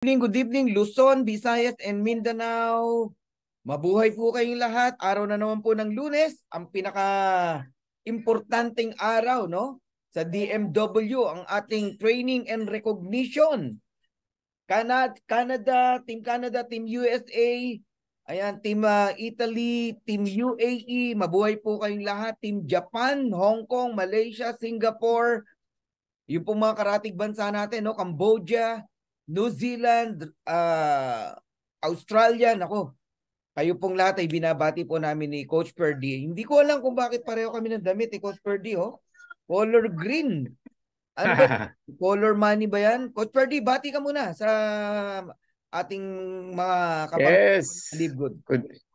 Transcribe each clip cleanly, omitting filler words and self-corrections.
Good evening, Luzon, Visayas, and Mindanao. Mabuhay po kayong lahat. Araw na naman po ng Lunes, ang pinaka-importanting araw, no? Sa DMW, ang ating training and recognition. Team Canada, Team USA, ayan, Team Italy, Team UAE, mabuhay po kayong lahat. Team Japan, Hong Kong, Malaysia, Singapore, yung po mga karatig bansa natin, no? Cambodia, New Zealand, Australia, nako. Kayo pong lahat ay binabati po namin ni Coach Perdy. Hindi ko alam kung bakit pareho kami ng damit ni Coach Perdy, oh. Color green. Ano ba? Color money ba yan? Coach Perdy, bati ka muna sa ating mga Yes. Live Good.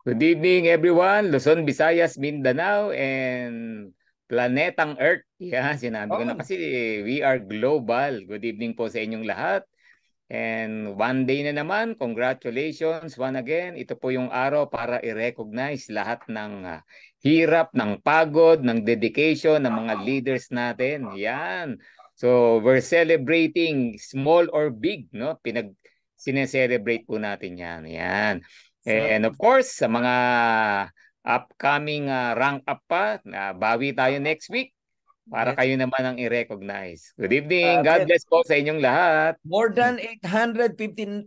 Good evening everyone, Luzon, Visayas, Mindanao, and Planetang Earth. Yeah, sinabi ko na kasi we are global. Good evening po sa inyong lahat. And one day na naman, congratulations one again. Ito po yung araw para i-recognize lahat ng hirap, ng pagod, ng dedication ng mga leaders natin. Yan. So we're celebrating small or big, no? Sineselebrate po natin yan. Yan. And of course, sa mga upcoming rank up pa, bawi tayo next week para kayo naman ang i-recognize. Good evening. God bless po sa inyong lahat. More than 850,000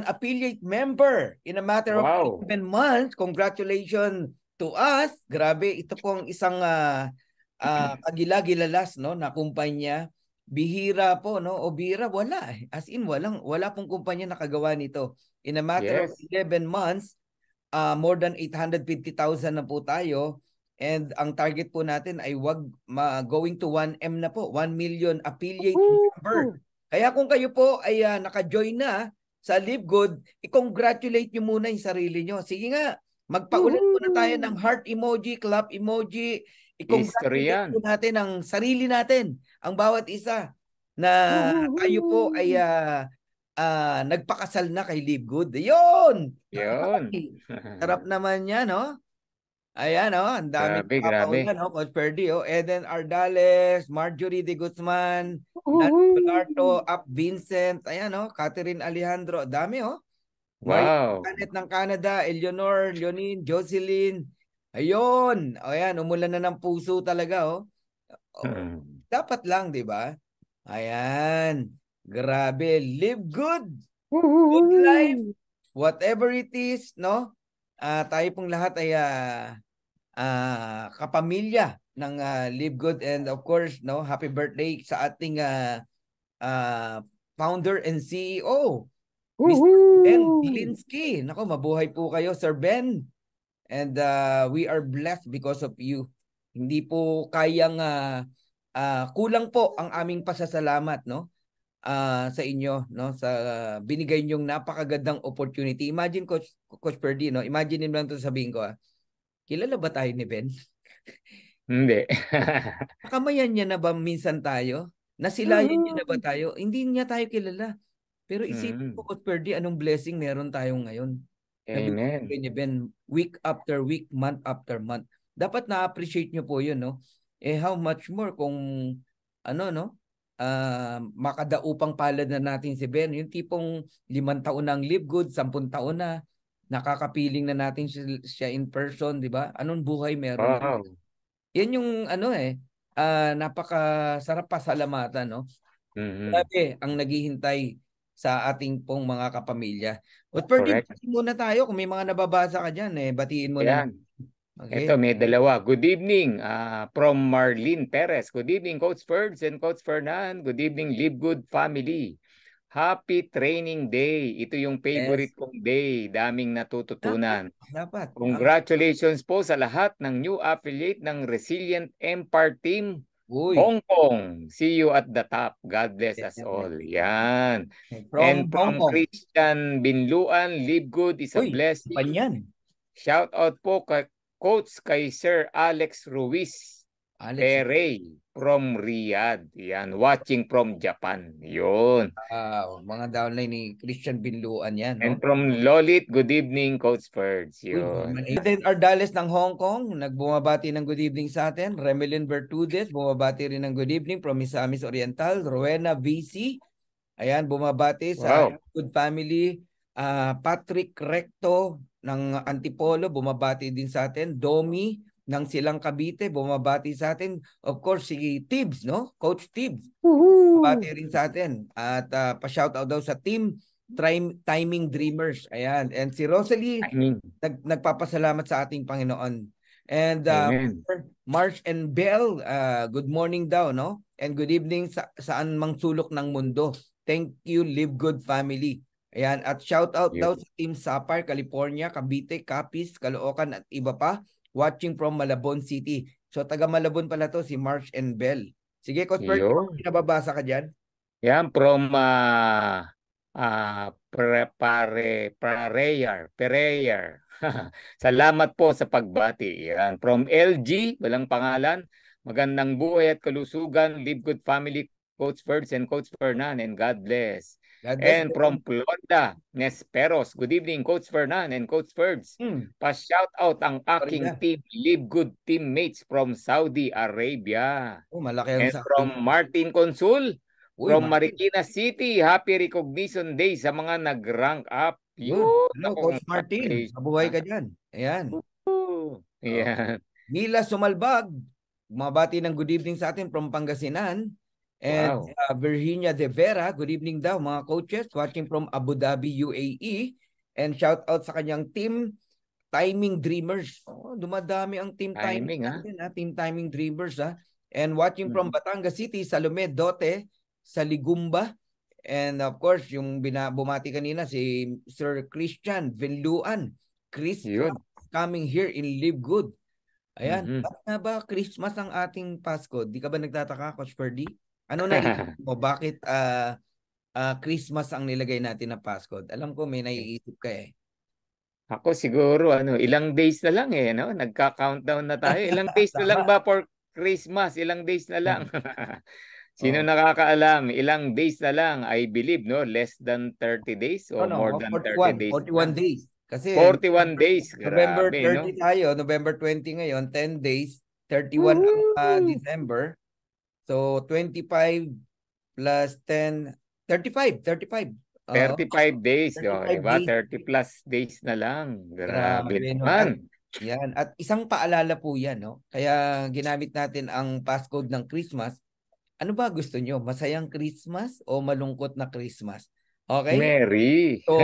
affiliate member in a matter of 11 months. Congratulations to us. Grabe, ito pong isang kagila-gilalas, no, na kumpanya. Bihira po, no? O bihira, wala. As in, wala pong kumpanya nakagawa nito. In a matter of 11 months, more than 850,000 na po tayo. And ang target po natin ay going to 1M na po. 1 million affiliate member. Kaya kung kayo po ay naka-join na sa Live Good, i-congratulate nyo muna yung sarili nyo. Sige nga, magpaulit muna tayo ng heart emoji, clap emoji. I-congratulate po natin ang sarili natin, ang bawat isa, na kayo po ay nagpakasal na kay Live Good. Yun! Sarap naman yan, no? Ayan, oh, ang daming kapaulan, no? Coach Perdy, oh. Eden Ardales, Marjorie de Guzman, Nancy Pilarto, Up Vincent, ayan, oh, Catherine Alejandro, dami, oh. Wow. Janet ng Canada, Eleanor, Leonin, Jocelyn. Ayun, ayan, umulan na ng puso talaga, oh. Dapat lang, di ba? Ayan, grabe, live good. Good life, whatever it is, no? Tayo pong lahat ay kapamilya ng Live Good, and of course, no, happy birthday sa ating founder and CEO, Mr. Ben Dilinsky. Nako, mabuhay po kayo, Sir Ben. And we are blessed because of you. Hindi po kayang kulang po ang aming pasasalamat, no? Sa inyo, no, sa binigay niyong napakagandang opportunity. Imagine, Coach Perdy, no, imagine lang to, sabihin ko, kilala ba tayo ni Ben? Hindi. Nakamayan niya na ba minsan tayo? Nasilayan niya na ba tayo? Hindi niya tayo kilala. Pero isipin ko, Coach Perdy, anong blessing meron tayo ngayon? Amen. Niya Ben, week after week, month after month. Dapat na-appreciate niyo po yun, no? How much more kung ano, no? Makadaupang palad na natin si Ben. Yung tipong 5 taon ng Live Good, 10 taon na, nakakapiling na natin siya in person, di ba? Anong buhay meron na? Yan yung napakasarap pasalamatan, no? Grabe ang naghihintay sa ating pong mga kapamilya. But batiin muna tayo kung may mga nababasa ka dyan, batiin mo na. Okay. Ito, may dalawa. Good evening from Marlene Perez. Good evening, Coach Ferds and Coach Fernan. Good evening, Live Good family. Happy Training Day. Ito yung favorite kong day. Daming natututunan. Dapat. Congratulations po sa lahat ng new affiliate ng Resilient Empire Team. Hong Kong. See you at the top. God bless us all. Yan. And from Christian Binluan, Live Good is a blessing. Shout out po Coach kay Sir Alex Ruiz Perey from Riyadh. Yan, watching from Japan. Yun. Mga downline ni Christian Binluan yan, no? And from Lolit, good evening, Coach Ferds. Yun. Eden Ardales ng Hong Kong, nagbumabati ng good evening sa atin. Remelin Bertudes, bumabati rin ng good evening from Misamis Oriental. Rowena VC, Ayan, bumabati sa Wow. Good Family. Patrick Recto ng Antipolo, bumabati din sa atin. Domi ng Silang Cavite, bumabati sa atin. Of course, si Tibbs, no? Coach Tibbs, bumabati rin sa atin. At pa-shoutout daw sa team Timing Dreamers. Ayan. And si Rosalie, I mean, nagpapasalamat sa ating Panginoon. And amen. March and Bell, good morning daw, no? And good evening saan mang sulok ng mundo. Thank you, Live Good Family. Ayan, at shout out daw sa Team Sapar, California, Cavite, Capiz, Caloocan at iba pa watching from Malabon City. So taga Malabon pala to si March and Bell. Sige, Coach Bert, Yun. nababasa ka dyan? Yan from Prayer. Salamat po sa pagbati. Yan. From LG, walang pangalan. Magandang buhay at kalusugan. Live Good Family, Coach Ferds and Coach Fernan, and God bless. God bless And you. from Florida, Nesperos. Good evening, Coach Fernan and Coach Ferds. Pa-shout out ang aking team, Live Good teammates from Saudi Arabia. Malaki ang and from Martin Consul, from Marikina City, happy recognition day sa mga nag-rank up. Yun. Hello, Coach Martin. Mabuhay ka dyan. Ayan. Ayan. Mila Sumalbag, mabati ng good evening sa atin from Pangasinan. And Virginia De Vera, good evening daw mga coaches watching from Abu Dhabi, UAE. And shout out sa kanyang team, Timing Dreamers. Dumadami ang team Timing natin, Team Timing Dreamers. And watching from Batangas City, Salome Dote, sa Ligumba. And of course, yung bumati kanina si Sir Christian Venluan. Christmas coming here in Live Good. Ayan. Bakit na ba Christmas ang ating Pasko? Di ka ba nagtataka, Coach Ferdy? Ano naisip mo? Bakit Christmas ang nilagay natin na Pasko? Alam ko may naiisip ka eh. Ako siguro, ilang days na lang no? Nagka-countdown na tayo. Ilang days na lang ba for Christmas? Ilang days na lang. Sino nakakaalam? Ilang days na lang, I believe, no? Less than 30 days or more than 30 days? 41 days. Kasi 41 days. November Grabe, 30 tayo, November 20 ngayon, 10 days, 31 ang December. So 25 plus 10, 35. 35 days, 35 diba? days. 30 plus days na lang. Grabe No? naman. Yan. At isang paalala po yan, no? Kaya ginamit natin ang passcode ng Christmas. Ano ba gusto nyo? Masayang Christmas o malungkot na Christmas? Okay? Merry. So,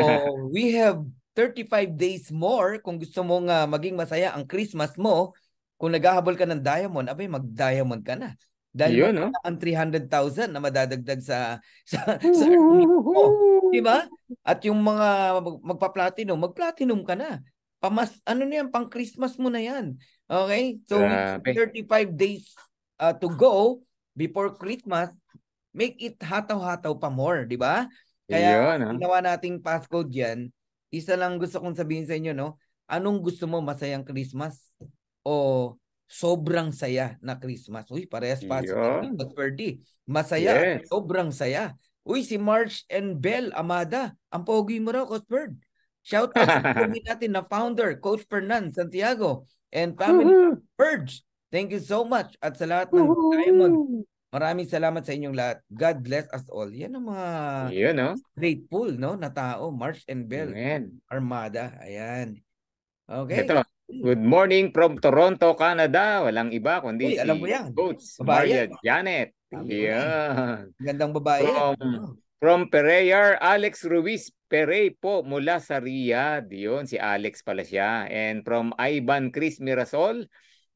we have 35 days more kung gusto mong maging masaya ang Christmas mo. Kung naghahabol ka ng diamond, abay mag-diamond ka na. Dahil wala ang 300,000 na madadagdag sa mo. Diba? At yung mga magpa-platinum, mag-platinum ka na. Ano na yan, pang Christmas mo na yan. Okay? So, we have 35 days to go before Christmas. Make it hataw-hataw pa more, di ba? Kaya ginawa nating passcode yan. Isa lang gusto kong sabihin sa inyo, no? Anong gusto mo, masayang Christmas o sobrang saya na Christmas? Uy, parehas passcode. Masaya, sobrang saya. Uy, si March and Bell Amada, ang pogi mo raw, Coach Bird. Shout out sa pogi natin na founder, Coach Fernan Santiago and family Birds. Thank you so much. At sa lahat ng Diamond, maraming salamat sa inyong lahat. God bless us all. Yan ang mga grateful, no, na tao. March and Bell. Armada. Ayan. Okay. Ito. Good morning from Toronto, Canada. Walang iba kundi si Coach Maria Janet. Yan. Gandang babae. From Pereira, Alex Ruiz Perey po mula sa Riyadh. Yun, si Alex pala siya. And from Ivan Chris Mirasol,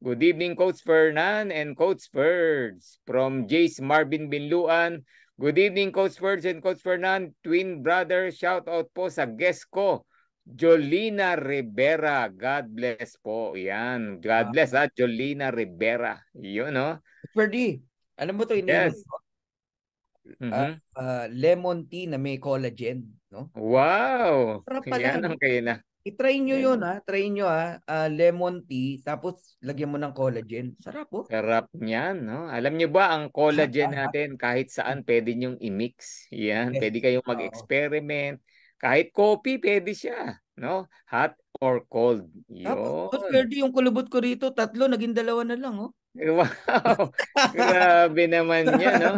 good evening, Coach Fernan and Coach Ferds. From Jace Marvin Binluan, good evening, Coach Ferds and Coach Fernan. Twin brother, shout out po sa guest ko, Jolina Rivera. God bless po. Yan. God bless, Jolina Rivera. Yun, no? Ferdy, alam mo to, lemon tea na may collagen, no? Wow! Yan ang kailan. I-try nyo yun, Try nyo, lemon tea, tapos lagyan mo ng collagen. Sarap, po. Sarap niyan, no? Alam nyo ba, ang collagen natin, kahit saan pwede nyong i-mix. Yan, pwede kayong mag-experiment. Kahit coffee, pwede siya, no? Hot or cold. Yun. Tapos, Ferdy, yung kulubot ko rito, 3, naging 2 na lang, oh. Wow! Grabe naman yan, no?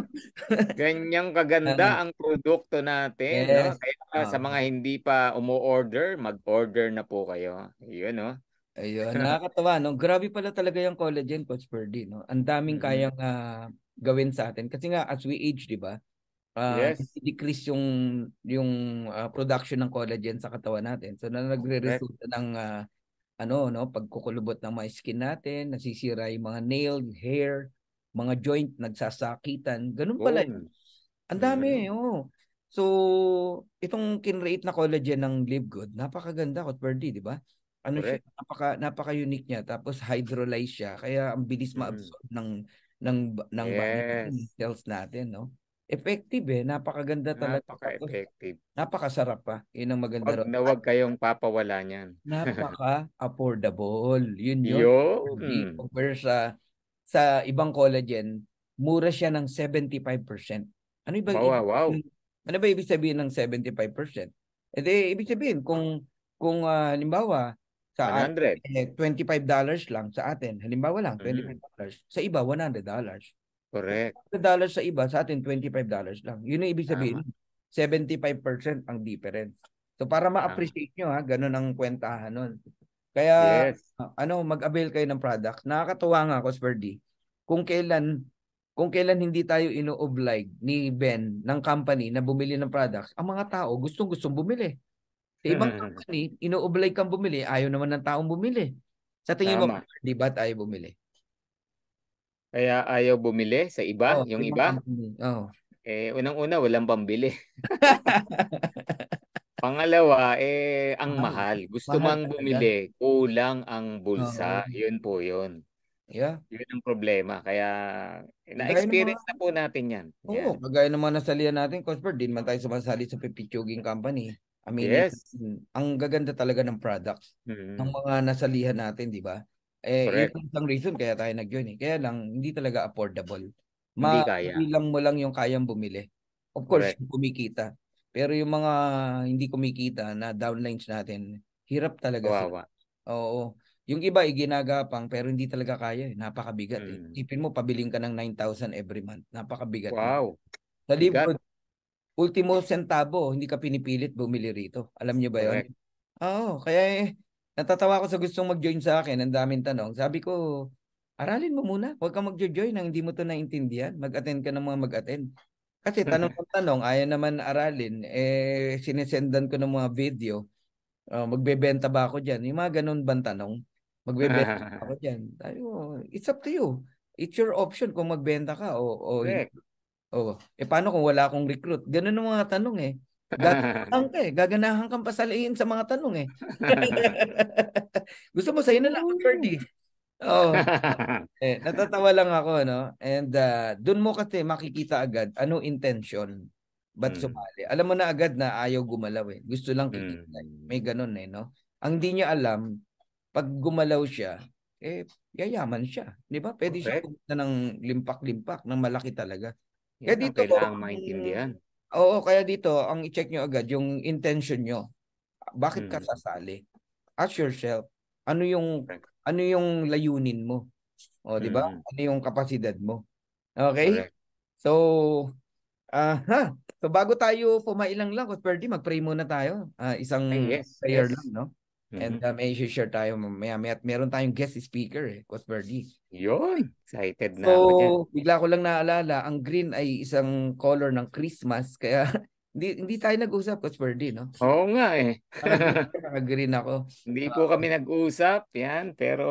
Ganyang kaganda ang produkto natin, no? Yes. Kaya sa mga hindi pa umu-order, mag-order na po kayo. Yun, no? Ayun, nakakatawa, no? Grabe pala talaga yung collagen, Coach Ferdy, no? Ang daming Mm. kayang gawin sa atin. Kasi nga, as we age, di ba? Yes, Decrease yung production ng collagen sa katawan natin. So, na correct. nagre-resulta ng ano, no? Pagkukulubot ng mga skin natin, nasisira yung mga nail, hair, mga joint, nagsasakitan. Ganun pala. Boom. Ang dami, Mm. oo. So, itong kinrate na collagen ng Live Good, napakaganda, Kotberdy, di ba? Ano siya, Correct. napaka-unique niya. Tapos hydrolyze siya, kaya ang bilis Mm. ma-absorb ng body natin, ng Yes. cells natin, no? Effective napakaganda talaga. Tapos Napaka-effective. napakasarap pa. Yun ang maganda Wag ron. na wag kayong papawala niyan. Napaka-affordable. Yun, Kotberdy. Yun. Compare sa ibang collagen, mura siya ng 75%. Ano ba Wow, wow, ibig wow. ano ba ibig sabihin ng 75%? Eh di, ibig sabihin kung halimbawa sa atin 100. $25 lang sa atin. Halimbawa lang Mm. $25. Sa iba $100. Kung Correct. $100 sa iba, sa atin $25 lang. Yun ang ibig sabihin. Tama. 75% ang difference. So para Tama. ma-appreciate nyo ganun ang kwentahan nun. Kaya Yes. mag-avail kayo ng product. Nakakatuwa nga, Cosperdy, kung kailan kung kailan hindi tayo ino-oblige ni Ben ng company na bumili ng products, ang mga tao gustong-gustong bumili. Sa ibang company, ino-oblige kang bumili, ayaw naman ng taong bumili. Sa tingin mo, Tama. di ba tayo bumili? Kaya ayaw bumili sa iba, Oo, yung ibang iba. company. Oo. Unang-una, walang pambili. Pangalawa, ang Mahal. mahal. Gusto Mahal mang talaga. bumili, kulang ang Oo. bulsa. Yun po yun. Yeah. Yun ang problema. Kaya, Gaya ng mga na-experience na po natin yan. Oo, Yan. kagaya ng mga nasalihan natin, Cosper, di naman tayo sumasali sa pipitsuging company. Aminin Yes. natin, ang gaganda talaga ng products ng Mm, mga nasalihan natin, di ba? Yun correct. ang isang reason kaya tayo nag-join. Kaya lang, hindi talaga affordable. Hindi kaya. Mabilang mo lang yung kayang bumili. Of course, Correct. yung kumikita. Pero yung mga hindi kumikita na downlines natin, hirap talaga sila. Kawawa. Oo. Yung iba, ginagapang pero hindi talaga kaya. Napakabigat Mm. Tipin mo, pabiling ka ng 9,000 every month. Napakabigat na. Wow. Sa Bigat. libro, ultimo centavo, hindi ka pinipilit bumili rito. Alam niyo ba yon? Correct. Oo, kaya natatawa ko sa gustong mag-join sa akin. Ang daming tanong. Sabi ko, aralin mo muna. Huwag kang mag-join nang hindi mo to naintindihan. Mag-attend ka ng mga mag-attend. Kasi tanong ng tanong, ayaw naman aralin. Sinesendan ko ng mga video. Magbebenta ba ako dyan? Yung mga ganun bang tanong? Magbebenta ba ako dyan? Tayo, it's up to you. It's your option kung magbenta ka o hindi. Correct. Oh, paano kung wala akong recruit? Ganun ang mga tanong Gaganahan ka Gaganahan kang pasaliin sa mga tanong Gusto mo sa'yo na lang, Ferdy. Oh, natatawa lang ako, no? And doon mo kasi makikita agad anong intention. Ba't Mm. sumali? Alam mo na agad na ayaw gumalaw Gusto lang kikita. Mm. May ganun no? Ang di niya alam, pag gumalaw siya, yayaman siya. Di ba? Pwede siya Correct. kumita ng limpak-limpak, ng malaki talaga. Kaya Yan ang dito, kailangang maintindihan. oo, kaya dito, ang i-check nyo agad, yung intention nyo. Bakit ka Mm. sasali? Ask yourself, ano yung Correct. ano yung layunin mo? O, di ba? Mm. Ano yung kapasidad mo? Okay? Correct. So, so bago tayo pumailang lang, Coach Ferdy, mag-pray muna tayo. Ay, Isang yes. prayer lang, Yes. no? And Mm. may share tayo mamaya. At meron tayong guest speaker, Coach Ferdy. Yun. Excited So, na ako dyan. bigla ko lang naalala, ang green ay isang color ng Christmas. Kaya, hindi tayo nag-usap, Coach Ferdy, no? Oo nga eh. Naka-green ka, naka-green ako. Hindi po kami nag-usap yan, pero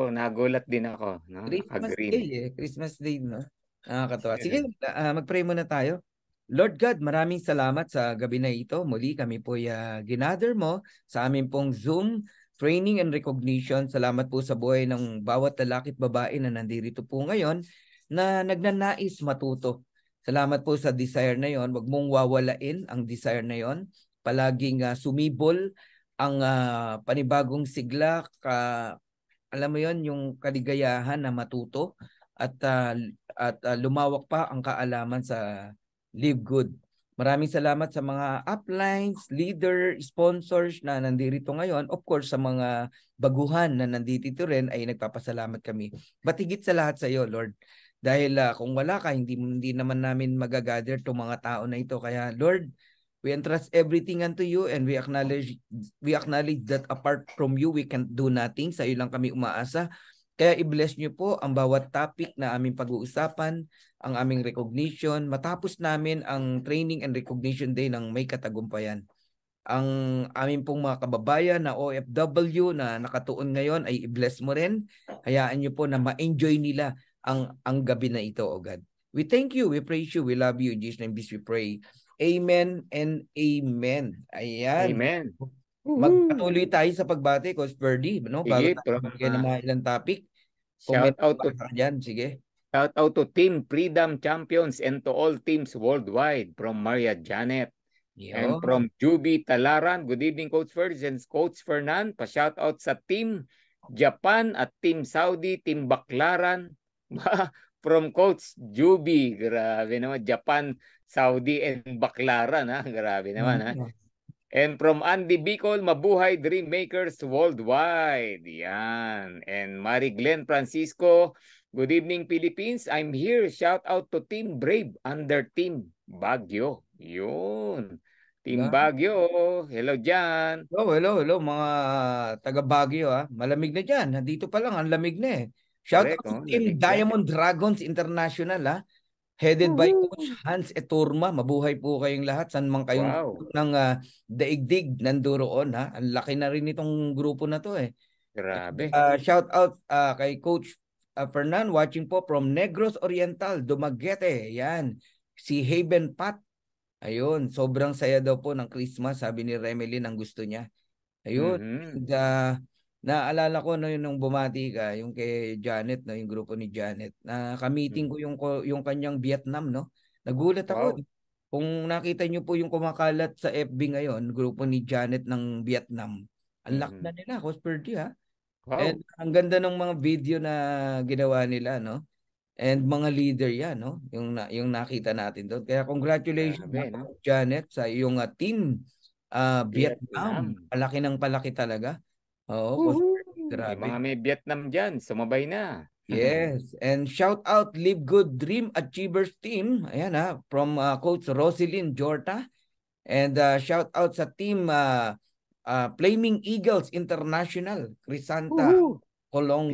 nagulat din ako. No? Christmas Naka-green. Day Christmas Day, no? Nakakatawa. Sige, mag-pray muna tayo. Lord God, maraming salamat sa gabi na ito. Muli kami po ginather mo sa amin pong Zoom training and recognition. Salamat po sa buhay ng bawat lalaki at babae na nandito po ngayon na nagnanais matuto. Salamat po sa desire na yon. Huwag mong wawalain ang desire na yon. Palaging sumibol ang panibagong sigla, alam mo yon, yung kaligayahan na matuto at lumawak pa ang kaalaman sa Live Good. Maraming salamat sa mga uplines, leader, sponsors na nandito ngayon. Of course, sa mga baguhan na nandito rin ay nagpapasalamat kami. But higit sa lahat sa iyo, Lord. Dahil kung wala ka, hindi naman namin magagather itong mga tao na ito. Kaya Lord, we entrust everything unto you and we acknowledge that apart from you, we can't do nothing. Sa iyo lang kami umaasa. Kaya i-bless niyo po ang bawat topic na aming pag-uusapan, ang aming recognition. Matapos namin ang training and recognition day ng may katagumpayan. Ang aming pong mga kababayan na OFW na nakatuon ngayon ay i-bless mo rin. Hayaan niyo po na ma-enjoy nila ang gabi na ito, O God. We thank you, we praise you, we love you. In Jesus' name we pray. Amen and amen. Ayan. Amen. Magpatuloy tayo sa pagbati, Coach Birdie, no? Bago Sige, tayo magbigay ng mga ilang topic. Kung may shout out to dyan, sige. Shout out to Team Freedom Champions and to all teams worldwide from Maria Janet. And from Juby Talaran, good evening Coach Ferds and Coach Fernan. Pa-shout out sa Team Japan at Team Saudi, Team Baklaran. From Coach Juby, grabe naman, Japan, Saudi and Baklaran, ha? Grabe naman, ha? And from Andy Bicol, mabuhay Dream Makers worldwide. Yan. And Mary Glenn Francisco, good evening Philippines. I'm here. Shout out to Team Brave under Team Baguio. Yun. Team Baguio. Hello dyan. Hello mga taga Baguio, ha. Malamig na dyan. Nandito pa lang, ang lamig na eh. Shout out to Team Diamond Dragons International, ha. Headed by Coach Hans Eturma. Mabuhay po kayong lahat. San man kayong ng daigdig nanduroon, ha. Ang laki na rin itong grupo na to eh. Grabe. Shout out kay Coach Fernan watching po from Negros Oriental, Dumaguete. Yan. Si Haven Pat. Ayun, sobrang saya daw po ng Christmas, sabi ni Remelin ang gusto niya. Ayun. Naalala ko no nung bumati ka, yung kay Janet, no, yung grupo ni Janet. Kamiting ko yung kanyang Vietnam, no. Nagulat ako. Kung nakita niyo po yung kumakalat sa FB ngayon, grupo ni Janet ng Vietnam. Ang laki na nila, Coach Birdie, ha. And ang ganda ng mga video na ginawa nila, no. And mga leader yan, no. Yung nakita natin doon. Kaya congratulations Janet sa iyong team Vietnam. Palaki talaga. Oo, grabe. May mga may Vietnam dyan, sumabay na. Yes, and shout out Live Good Dream Achievers Team. Ayan ha, from Coach Roselyn Jorta. And shout out sa team Flaming Eagles International, Crisanta, Colong.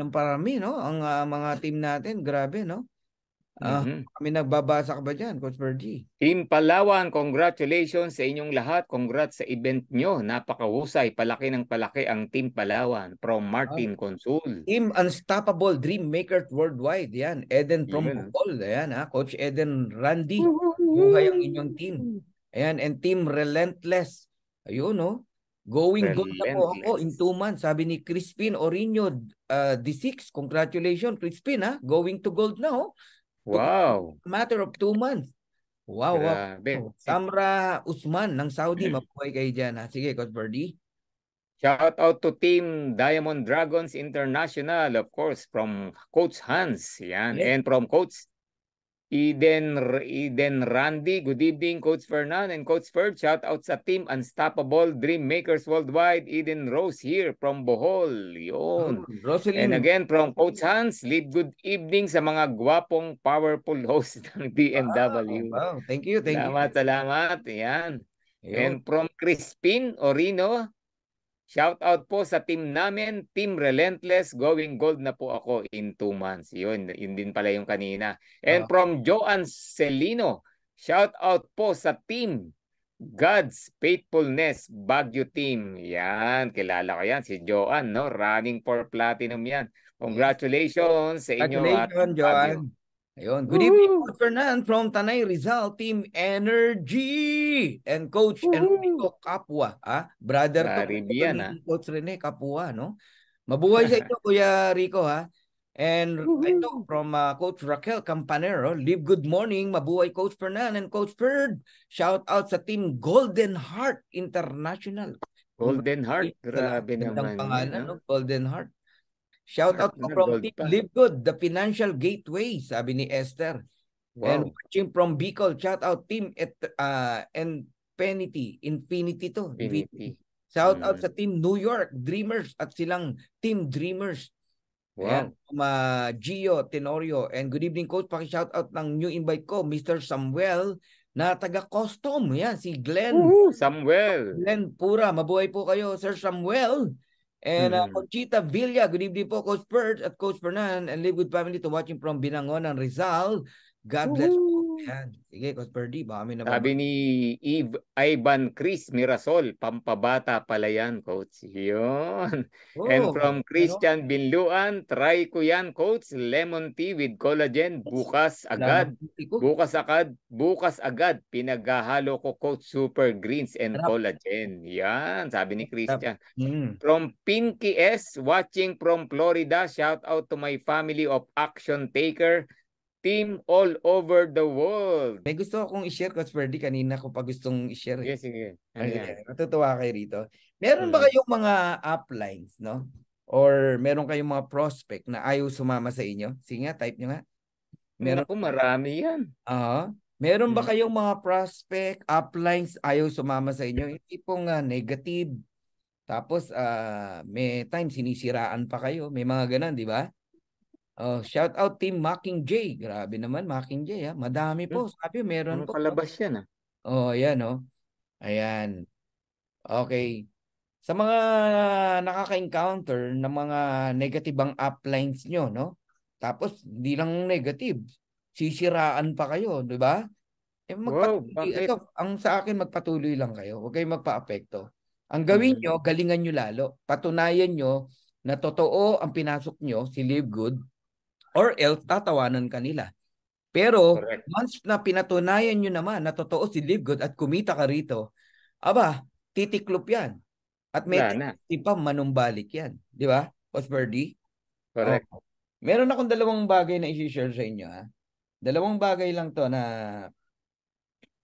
Parami, no? Ang mga team natin, grabe, no? Kami nagbabasa ka ba dyan, Coach Birdie? Team Palawan, congratulations sa inyong lahat. Congrats sa event nyo. Napakahusay. Palaki ng palaki ang Team Palawan from Martin Consul. Team Unstoppable Dream Makers Worldwide. Yan. Eden from Bukol. Ayan, ha? Coach Eden Randy. Buhay ang inyong team. Ayan. And Team Relentless. Ayun, no? Going gold na po ako in 2 months. Sabi ni Crispin Orino D6. Congratulations, Crispin, ha? Going to gold na, oh. Wow. Matter of 2 months. Wow. Samra Usman ng Saudi. Mabuhay kayo dyan, ha? Sige, Coach Birdie. Shout out to Team Diamond Dragons International, of course, from Coach Hans. Yan. And from Coach Eden Randy. Good evening, Coach Fernan and Coach Ferd. Shout out sa Team Unstoppable Dream Makers Worldwide. Eden Rose here from Bohol. Yun. And again, from Coach Hans, lead good evening sa mga gwapong powerful host ng DMW. Wow. Thank you. Salamat. Yan. And from Crispin Orino, shout out po sa team namin, Team Relentless, going gold na po ako in 2 months. Yun din pala yung kanina. And from Joan Celino, shout out po sa team God's Faithfulness Baguio Team. Yan, kilala ko yan, si Joan, no? Running for Platinum yan. Congratulations sa inyo. Congratulations, Joan. Ayun. Good evening, Coach Fernan from Tanay Rizal, Team Energy. And Coach Enrico Capua. Brother to Coach Rene Capua, no? Mabuhay sa ito, Kuya Rico, ha? And ito, from Coach Raquel Campanero, live good morning. Mabuhay, Coach Fernan and Coach Ferd. Shout out sa Team Golden Heart International. Golden Heart, grabe naman. Pangalan, no? Golden Heart. Shout out po from Team Live Good, the Financial Gateway, sabi ni Esther. And Wow. watching from Bicol, shout out team Infinity to. Infinity. Shout out sa team New York Dreamers at silang team Dreamers. Ayan, Wow. Gio Tenorio. And good evening, coach. Paki-shout out ng new invite ko, Mr. Samuel na taga-custom. Yan, si Glenn. Samuel. Glenn Pura. Mabuhay po kayo, Sir Samuel. And Conchita Villa. Good evening po, Coach Bert at Coach Fernan. And live with family to watching from Binangonan, Rizal. God bless po. Yan. Sige, Coach Birdie. Baka may Sabi ni Ivan Chris Mirasol, pampabata pala yan, coach. Yun. And from Christian Binluan, try ko yan, coach. Lemon tea with collagen. Bukas agad. Bukas agad. Pinaghahalo ko, coach, super greens and collagen. Yan, sabi ni Christian. From Pinky S, watching from Florida. Shout out to my family of action taker. Team all over the world. May gusto akong i-share, Coach Ferdy. Kanina ko pa gustong i-share. Yes, sige. Ano yan? Natutuwa kayo rito. Meron ba kayong mga uplines, no? Or meron kayong mga prospect na ayaw sumama sa inyo? Sige nga, type nyo nga. Meron. Naku, marami yan. Meron ba kayong mga prospect, uplines, ayaw sumama sa inyo? Hindi pong negative. Tapos, may time sinisiraan pa kayo. May mga ganun, di ba? Shout out team Mockingjay. Grabe naman Mockingjay, madami po. Sabi meron po. Palabas yan yan Ayan. Okay. Sa mga nakaka-encounter ng mga negatibang uplines nyo, no? Tapos hindi lang negative. Sisiraan pa kayo, di ba? Bakit? Ito, ang sa akin magpatuloy lang kayo. Huwag kayong magpa-apekto. Ang gawin nyo, galingan nyo lalo. Patunayan nyo na totoo ang pinasok nyo, si Live Good, or else tatawanan kanila. Pero once na pinatunayan nyo naman na totoo si Live Good at kumita ka rito, titiklop yan. At may tendency pa manumbalik yan. Di ba, Coach Birdie? Correct. Meron akong dalawang bagay na i-share sa inyo. Dalawang bagay lang to na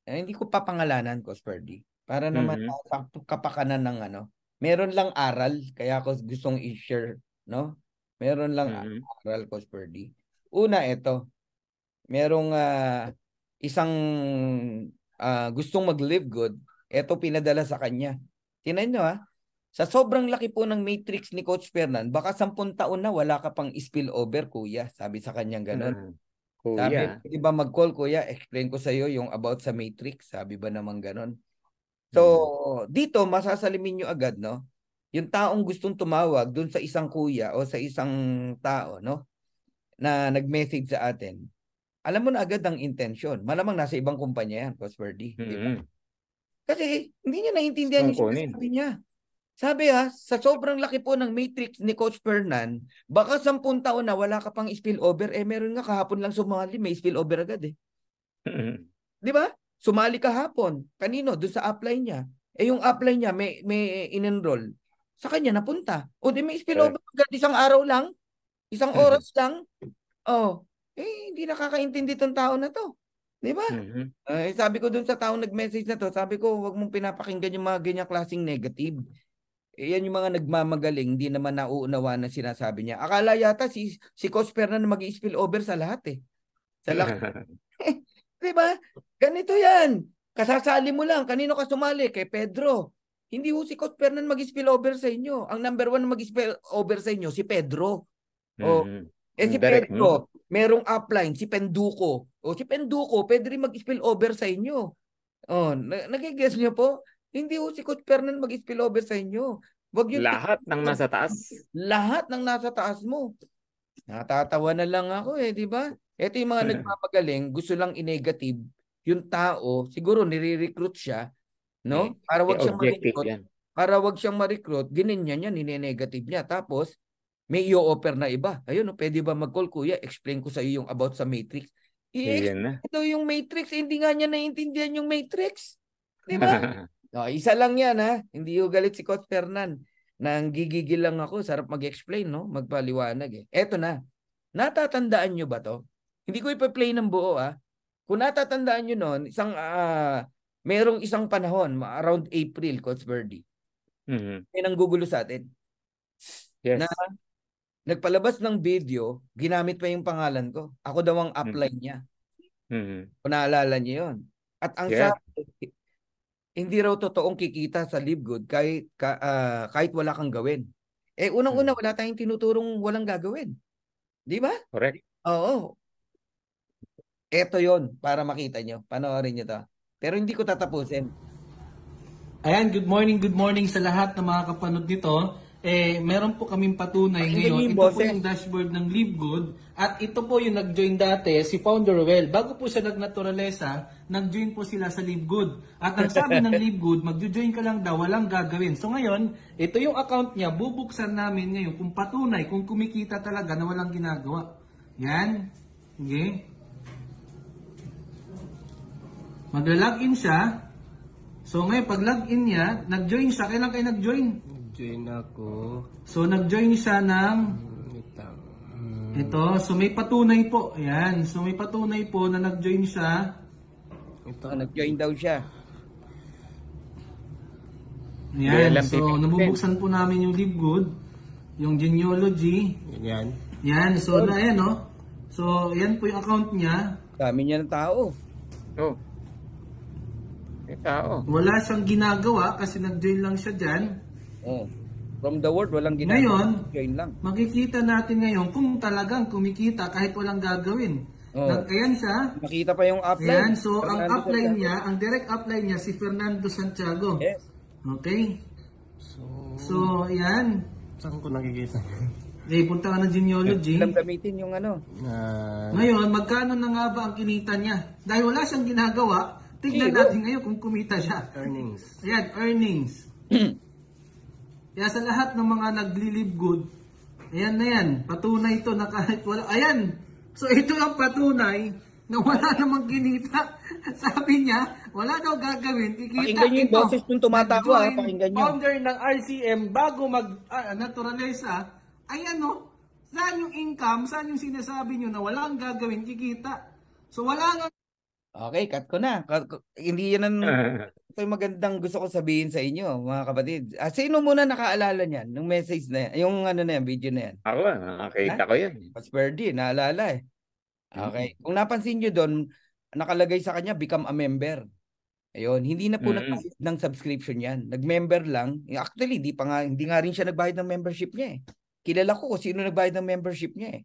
hindi ko papangalanan, Coach Birdie. Para naman sa kapakanan ng meron lang aral, kaya ako gustong i-share, no? Meron lang aral, Coach Birdie. Una, ito. Merong isang gustong mag-live good. Ito pinadala sa kanya. Tingnan nyo sa sobrang laki po ng matrix ni Coach Fernan, baka 10 taon na wala ka pang spillover, kuya. Sabi sa kanyang ganun. Kuya. Sabi, di ba mag-call, kuya? Explain ko sa iyo yung about sa matrix. Sabi ba naman ganun? So, dito, masasalimin nyo agad, no? Yung taong gustong tumawag dun sa isang kuya o sa isang tao, no? Na nag-message sa atin. Alam mo na agad ang intention. Malamang nasa ibang kumpanya yan, Coach Birdie. Diba? Kasi hindi niya naiintindihan yung sinasabi niya. Sabi sa sobrang laki po ng matrix ni Coach Fernan, baka 10 taon na wala ka pang spillover. Meron nga kahapon lang sumali, may spillover agad Di ba? Sumali kahapon. Kanino? Doon sa upline niya. Yung upline niya, may in-enroll. Sa kanya napunta. O di may spillover agad, isang araw lang. Isang oras lang. Hindi nakakaintindi tong tao na to. Di ba? Sabi ko dun sa taong nag-message na to, sabi ko, wag mong pinapakinggan yung mga ganyang klaseng negative. Yan yung mga nagmamagaling, hindi naman nauunawa na sinasabi niya. Akala yata si Coach Fernan mag-i-spill over sa lahat Sa lahat. Di ba? Ganito yan. Kasasali mo lang. Kanino ka sumali? Kay Pedro. Hindi si Coach Fernan mag-spill over sa inyo. Ang number 1 na mag-spill over sa inyo, si Pedro. Si Pedro, merong upline, si Penduko. Si Penduko, pwede rin mag-spill over sa inyo. Nagigess niyo po? Hindi si Coach Fernan mag-spill over sa inyo. Wag yung lahat ng nasa taas. Lahat ng nasa taas mo. Natatawa na lang ako di ba? Ito yung mga nagpapagaling, gusto lang i-negative yung tao, siguro nire-recruit siya, no? Para wag siyang ma-recruit. Para wag siyang ma-recruit, gininyan niya, nine-negative niya. Tapos may i-offer na iba. Ayun, pwede ba mag-call, kuya? Explain ko sa iyo yung about sa matrix. Ito yung matrix, hindi nga niya naiintindihan yung matrix. Di ba? Isa lang yan Hindi yung galit si Coach Fernan. Nang gigigil lang ako, sarap mag-explain, no? Magpaliwanag Eto na. Natatandaan nyo ba to? Hindi ko ipa-play ng buo Kung natatandaan nyo noon, merong isang panahon, around April, Coach Birdie. May nanggugulo sa atin. Yes. Na nagpalabas ng video, ginamit pa yung pangalan ko. Ako daw ang upline niya. Kung naalala niyo yun. At ang sabi, hindi raw totoong kikita sa Live Good kahit wala kang gawin. Unang-una, wala tayong tinuturong walang gagawin. Di ba? Correct. Oo. Ito yon para makita nyo. Panoorin nyo to. Pero hindi ko tatapusin. Ayan, good morning sa lahat ng mga kapanood nito. Meron po kaming patunay ngayon. Ito po yung dashboard ng LiveGood. At ito po yung nag-join dati, si Founder Well. Bago po siya nagnaturalesa, nag-join po sila sa LiveGood. At ang sabi ng LiveGood, mag-join ka lang daw, walang gagawin. So ngayon, ito yung account niya, bubuksan namin ngayon kung patunay, kung kumikita talaga na walang ginagawa. Yan. Okay. Mag-login siya. So ngayon, pag login niya, nag-join siya. Kailan kayo nag-join? Join ako. So nag-join siya ng ito. So may patunay po. Ayan. So may patunay po na nag-join siya. Ito. Nag-join daw siya. Ayan. So nabubuksan po namin yung LiveGood. Yung genealogy. Yan. Yan. So na ayan, no? So yan po yung account niya. Dami niya ng tao. Oh. Tao. Wala siyang ginagawa kasi nag-join lang siya dyan. Oh. From the word, walang ginagawa. Ngayon, join lang. makikita natin ngayon kung talagang kumikita kahit walang gagawin. Oh. Ayan siya. Makita pa yung upline. Ayan, so ang upline niya, ang direct upline niya si Fernando Santiago. Yes. Okay? So, ayan. Saan ko nakikita? Punta ka ng genealogy. Alam gamitin yung ano. Ngayon, magkano na nga ba ang kinita niya? Dahil wala siyang ginagawa, tignan natin ngayon kung kumita siya. Earnings. Ayan, earnings. Kaya sa lahat ng mga nagli-live good, ayan na yan. Patunay ito na kahit wala. Ayan. So ito ang patunay na wala namang kinita. Sabi niya, wala daw gagawin. Kikita Pakinggan niyo yung boses nung tumatawa. Pakinggan niyo. Founder ng RCM bago mag-naturalesa. Ayan no. Saan yung income? Saan yung sinasabi niyo na walang gagawin? Kikita. So wala nga. Okay, cut ko na. Hindi yan ang ito yung magandang gusto ko sabihin sa inyo, mga kapatid. Sino muna nakaalala niyan? Nung message na yan? Yung ano na yan, video na yan? Ako, nakita ko yan. Pasperdi, naalala eh. Okay. Kung napansin nyo doon, nakalagay sa kanya, become a member. Ayun, hindi na po nagbayad ng subscription yan. Nag-member lang. Actually, hindi nga rin siya nagbayad ng membership niya eh. Kilala ko kung sino nagbayad ng membership niya eh.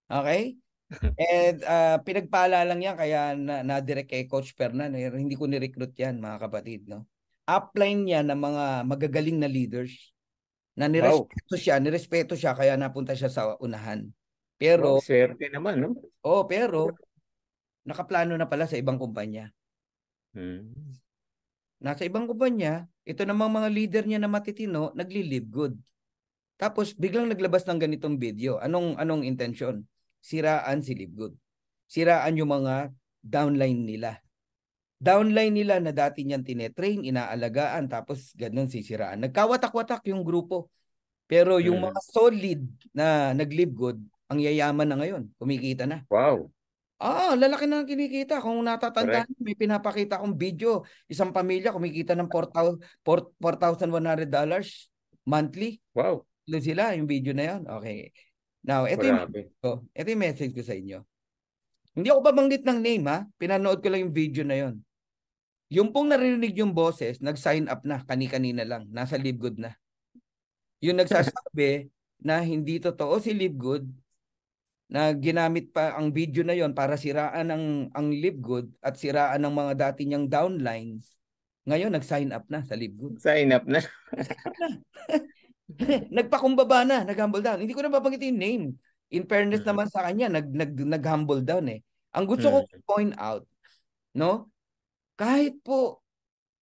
Okay? And pinagpala lang yan kaya na-direct kay Coach Fernan. Hindi ko ni-recruit yan, mga kapatid. No? Upline niya ng mga magagaling na leaders na nirespeto siya kaya napunta siya sa unahan. Pero, swerte naman, no? Pero nakaplano na pala sa ibang kumpanya. Nasa ibang kumpanya, ito namang mga leader niya na matitino, nagli-live good. Tapos biglang naglabas ng ganitong video. Anong intention? Siraan si Live Good. Siraan yung mga downline nila. Downline nila na dati niyan tinetrain, inaalagaan, tapos ganun sisiraan. Nagkawatak-watak yung grupo. Pero yung mga solid na nag-Live Good, ang yayaman na ngayon. Kumikita na. Wow. Lalaki na ang kinikita. Kung natatandaan, may pinapakita akong video. Isang pamilya kumikita ng $4,100 monthly. Wow. Sila yung video na yun. Okay. Now, ito yung message ko sa inyo. Hindi ako babanggit ng name ha. Pinanood ko lang yung video na yon. Yung pong narinig yung boses, nag-sign up na kani-kanina lang. Nasa Live Good na. Yung nagsasabi na hindi totoo si Live Good, na ginamit pa ang video na yon para siraan ang Live Good at siraan ng mga dati niyang downlines. Ngayon, nag-sign up na sa Live Good. Sign up na. Nagpakumbaba na, nag-humble down. Hindi ko na babanggit yung name. In fairness naman sa kanya, nag-humble down eh. Ang gusto ko point out, no? Kahit po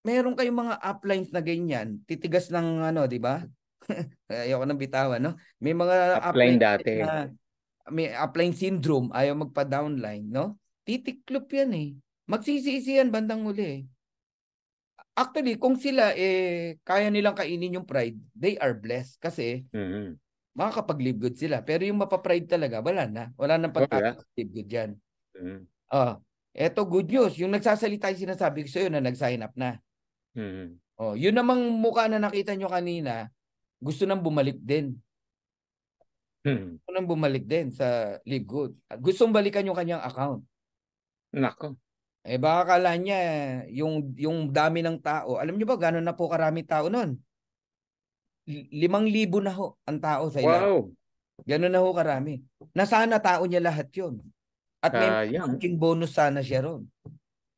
meron kayong mga uplines na ganyan, titigas ng di ba? Ayoko nang bitawan, no? May mga upline dati. May upline syndrome, ayaw magpa-downline, no? Titiklop yan eh. Magsisisi yan bandang uli eh. Actually, kung sila kaya nilang kainin yung pride, they are blessed kasi makakapag-live good sila. Pero yung mapapride talaga, wala na. Wala nang pag-live good dyan. Eto good news. Yung nagsasalita yung sinasabi ko sa'yo na nag-sign up na. Yun namang mukha na nakita nyo kanina, gusto nang bumalik din. Gusto nang bumalik din sa Live Good. Gustong balikan yung kanyang account. Nako. Baka kala niya yung dami ng tao. Alam niyo ba gano'n na po karami tao noon? 5,000 na ho ang tao sa ilalim. Wow. Gano'n na ho karami. Nasana tao niya lahat 'yon. At may Sayang. matching bonus sana siya ron.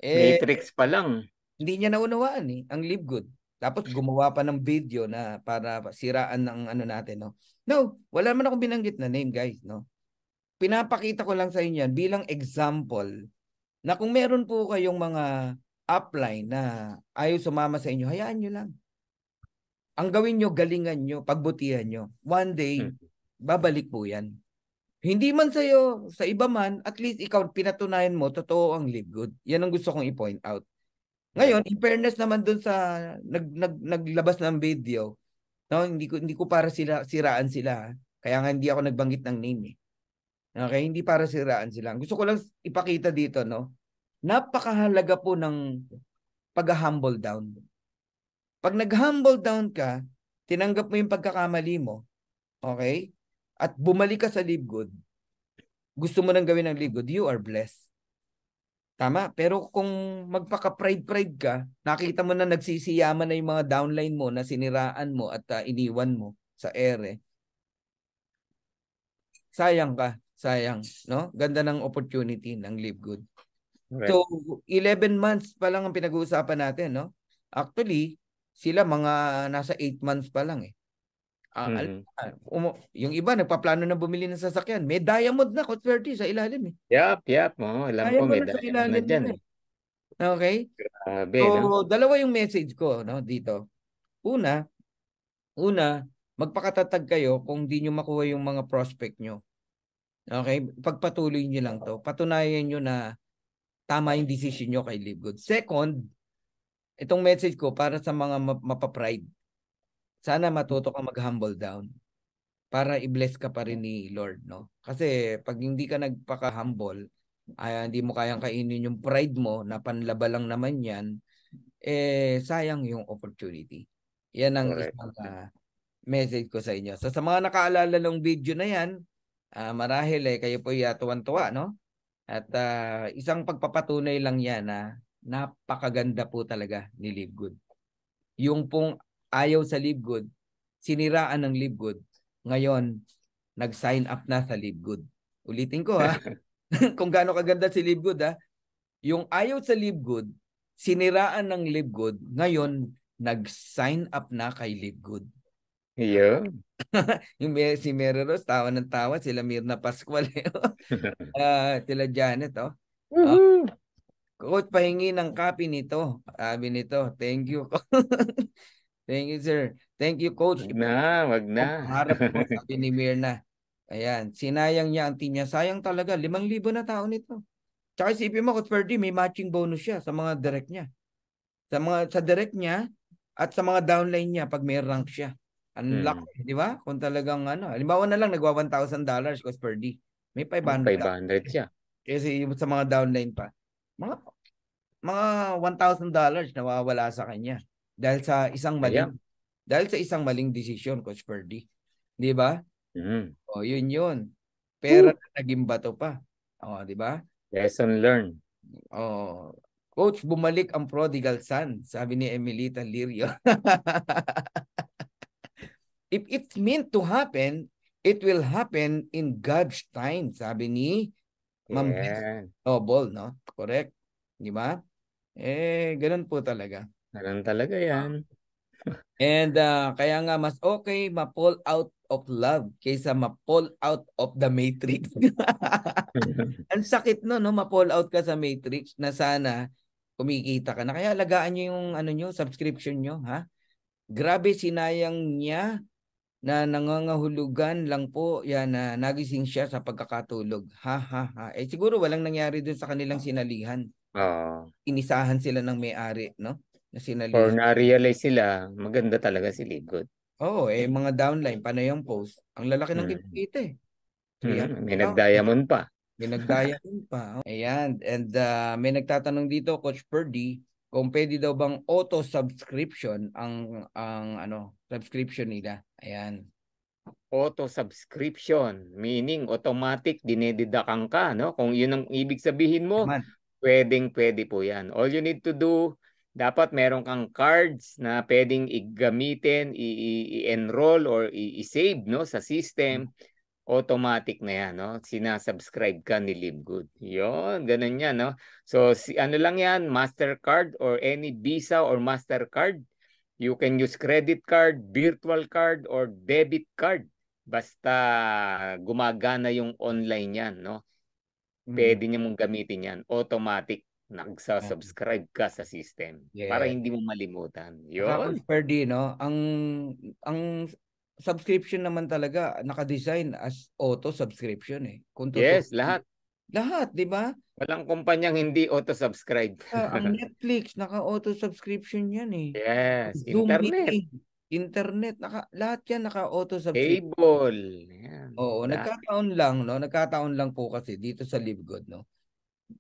Matrix pa lang. Hindi niya naunawaan ang Live Good. Tapos gumawa pa ng video na para siraan ng ano natin, no? No, wala man akong binanggit na name, guys, no? Pinapakita ko lang sa inyo yan bilang example na kung meron po kayong mga upline na ayaw sumama sa inyo, hayaan nyo lang. Ang gawin nyo, galingan nyo, pagbutihan nyo. One day, babalik po yan. Hindi man sa'yo, sa iba man, at least ikaw pinatunayan mo, totoo ang Live Good. Yan ang gusto kong i-point out. Ngayon, in fairness naman dun sa naglabas ng video, no, hindi ko para siraan sila. Kaya nga hindi ako nagbanggit ng name eh. Okay, hindi para siraan sila. Gusto ko lang ipakita dito, no. Napakahalaga po ng pag-humble down. Pag nag-humble down ka, tinanggap mo yung pagkakamali mo, okay? At bumalik ka sa Live Good, gusto mo nang gawin ng Live Good, you are blessed. Tama? Pero kung magpaka-pride ka, nakita mo na nagsisiyaman na yung mga downline mo na siniraan mo at iniwan mo sa ere, sayang ka. Sayang, no? Ganda ng opportunity ng Live Good. Right. So, 11 months pa lang ang pinag-uusapan natin, no? Actually, sila mga nasa 8 months pa lang eh. Yung iba nagpaplano na bumili ng sasakyan. May diamond na, Coach Ferdy, sa ilalim eh. Yep. Alam ko may diamond na dyan. Okay? Grabe, so, no? dalawa yung message ko, no, dito. Una, magpakatatag kayo kung di nyo makuha yung mga prospect nyo. Okay? Pagpatuloy nyo lang to. Patunayan nyo na tama yung decision nyo kay Live Good. Second, itong message ko para sa mga mapapride. Sana matuto kang mag-humble down para i-bless ka pa rin ni Lord, no? Kasi pag hindi ka nagpaka-humble, hindi mo kayang kainin yung pride mo na panlaba lang naman yan, sayang yung opportunity. Yan ang isang message ko sa inyo. So sa mga nakaalala ng video na yan, marahil kayo po tuwan-tuwa, no? At isang pagpapatunay lang yan na napakaganda po talaga ni Live Good. Yung pong ayaw sa Live Good, siniraan ng Live Good, ngayon, nag-sign up na sa Live Good. Ulitin ko ha, kung gaano kaganda si Live Good ha, yung ayaw sa Live Good, siniraan ng Live Good, ngayon, nag-sign up na kay Live Good. Yeah. Yung si Mary Rose, tawa ng tawa, sila Mirna Pascual, sila Janet, Coach, pahingi ng copy nito. Sabi nito, thank you. Thank you, sir. Thank you, Coach. Wag na. Harap ko, sabi ni Mirna. Ayan, sinayang niya ang team niya. Sayang talaga, 5,000 na tao nito. Tsaka isipin mo, Coach Ferdy, may matching bonus siya sa mga direct niya. Sa direct niya at sa mga downline niya pag may rank siya. Ang laki, di ba? Kung talagang halimbawa na lang, nagwa $1,000, Coach Ferdy. May 500 siya. Kasi sa mga downline pa. Mga $1,000 nawawala sa kanya dahil sa isang maling desisyon, Coach Ferdy. 'Di ba? O yun. Pera na naging bato pa. O, 'di ba? Lesson learned. O, Coach, bumalik ang prodigal son, sabi ni Emilita Lirio. If it's meant to happen, it will happen in God's time, sabi ni Ma'am Noble, no? Correct. 'Di ba? Ganun po talaga. Ganun talaga yan. And kaya nga mas okay ma-fall out of love kaysa ma-fall out of the Matrix. Ang sakit no, ma-fall out ka sa Matrix na sana kumikita ka na. Kaya alagaan nyo yung subscription nyo, ha? Grabe, sinayang niya na nangangahulugan lang po yan na nagising siya sa pagkakatulog. Siguro walang nangyari dun sa kanilang sinalihan. Inisahan sila ng may-ari, no? Na sinalihan. Or na-realize sila, maganda talaga si Live Good. Mga downline, panay ang post. Ang lalaki ng kinikita eh. May nag-diamond pa. Ayan. And may nagtatanong dito, Coach Ferdy, kung pwede daw bang auto-subscription ang subscription nila. Ayan. Auto-subscription, meaning automatic, dinedeductan ka, no? Kung yun ang ibig sabihin mo, Pwedeng-pwede po yan. All you need to do, dapat meron kang cards na pwedeng i-gamitin, i-enroll or i-save no, sa system. Automatic na yan, no? Sinasubscribe ka ni Livegood. Yun, ganun yan, no? So, ano lang yan, Mastercard or any Visa or Mastercard. You can use credit card, virtual card, or debit card. Basta gumagana yung online yan, no? Pwede niya mong gamitin yan. Automatic. Nagsasubscribe ka sa system. Para Yes. hindi mo malimutan. Saka Yun. per day, no? Ang subscription naman talaga naka-design as auto subscription eh. Kung Yes, totoo. lahat. Lahat, 'di ba? Walang kumpanyang hindi auto-subscribe. Ang Netflix naka-auto subscription 'yan eh. Yes, Zoom internet, meeting, internet, lahat 'yan naka-auto subscription. cable. Yan. Oo, nagkataon lang, no? Nagkataon lang po kasi dito sa LiveGood, no?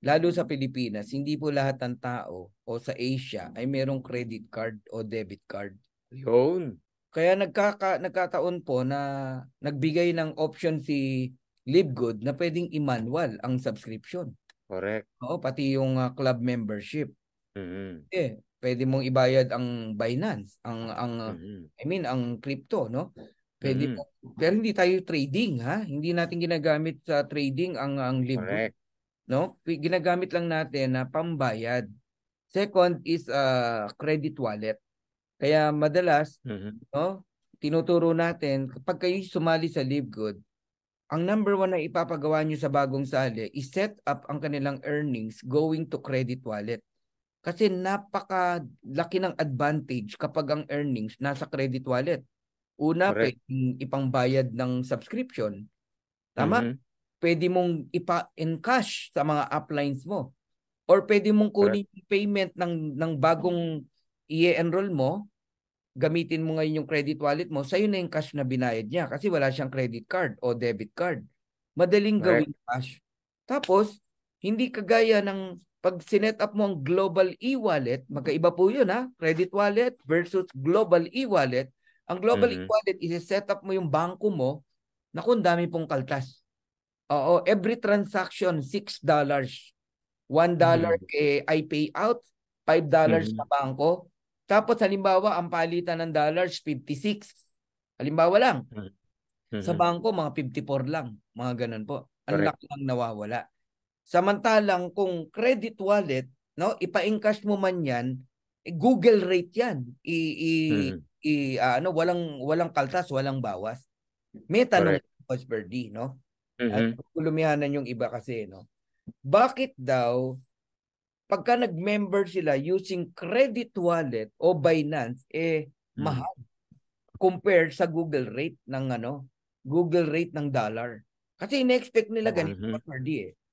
Lalo sa Pilipinas, hindi po lahat ng tao o sa Asia ay merong credit card o debit card. Yun. Kaya nagkataon po na nagbigay ng option si LiveGood na pwedeng i-manual ang subscription. Correct. Oo, pati yung club membership. Mhm. Pwede mong ibayad ang Binance, I mean ang crypto, no? Pwede po. Pero hindi tayo trading, ha? Hindi natin ginagamit sa trading ang LiveGood. Correct. No? Ginagamit lang natin na pambayad. Second is credit wallet. Kaya madalas, no, tinuturo natin kapag kayo sumali sa LiveGood, ang number one na ipapagawa nyo sa bagong sali is set up ang kanilang earnings going to credit wallet. Kasi napakalaki ng advantage kapag ang earnings nasa credit wallet. Una, pwedeng ipangbayad ng subscription. Tama? Pwede mong ipa-encash sa mga uplines mo. Or pwede mong kunin yung payment ng bagong i-enroll mo, gamitin mo ngayon yung credit wallet mo, sa'yo na yung cash na binayad niya kasi wala siyang credit card o debit card. Madaling gawin cash. Tapos, hindi kagaya ng pag sinet up mo ang global e-wallet, magkaiba po yun ha, credit wallet versus global e-wallet. Ang global e-wallet is set up mo yung bangko mo na kung dami pong kaltas. Oo, every transaction, $6. $1 I pay out, $5 sa bangko. Tapos halimbawa, ang palitan ng dollars, 56. Halimbawa lang. Sa bangko, mga 54 lang. Mga ganun po. Ang laki lang nawawala. Samantalang kung credit wallet, no, ipa-encash mo man yan, Google rate yan. Walang kaltas, walang bawas. May tanong Coach Birdie, no? At kulumihanan yung iba kasi, no? Bakit daw pagka nag-member sila using credit wallet o Binance, mahal compared sa Google rate ng dollar. Kasi in-expect nila ganito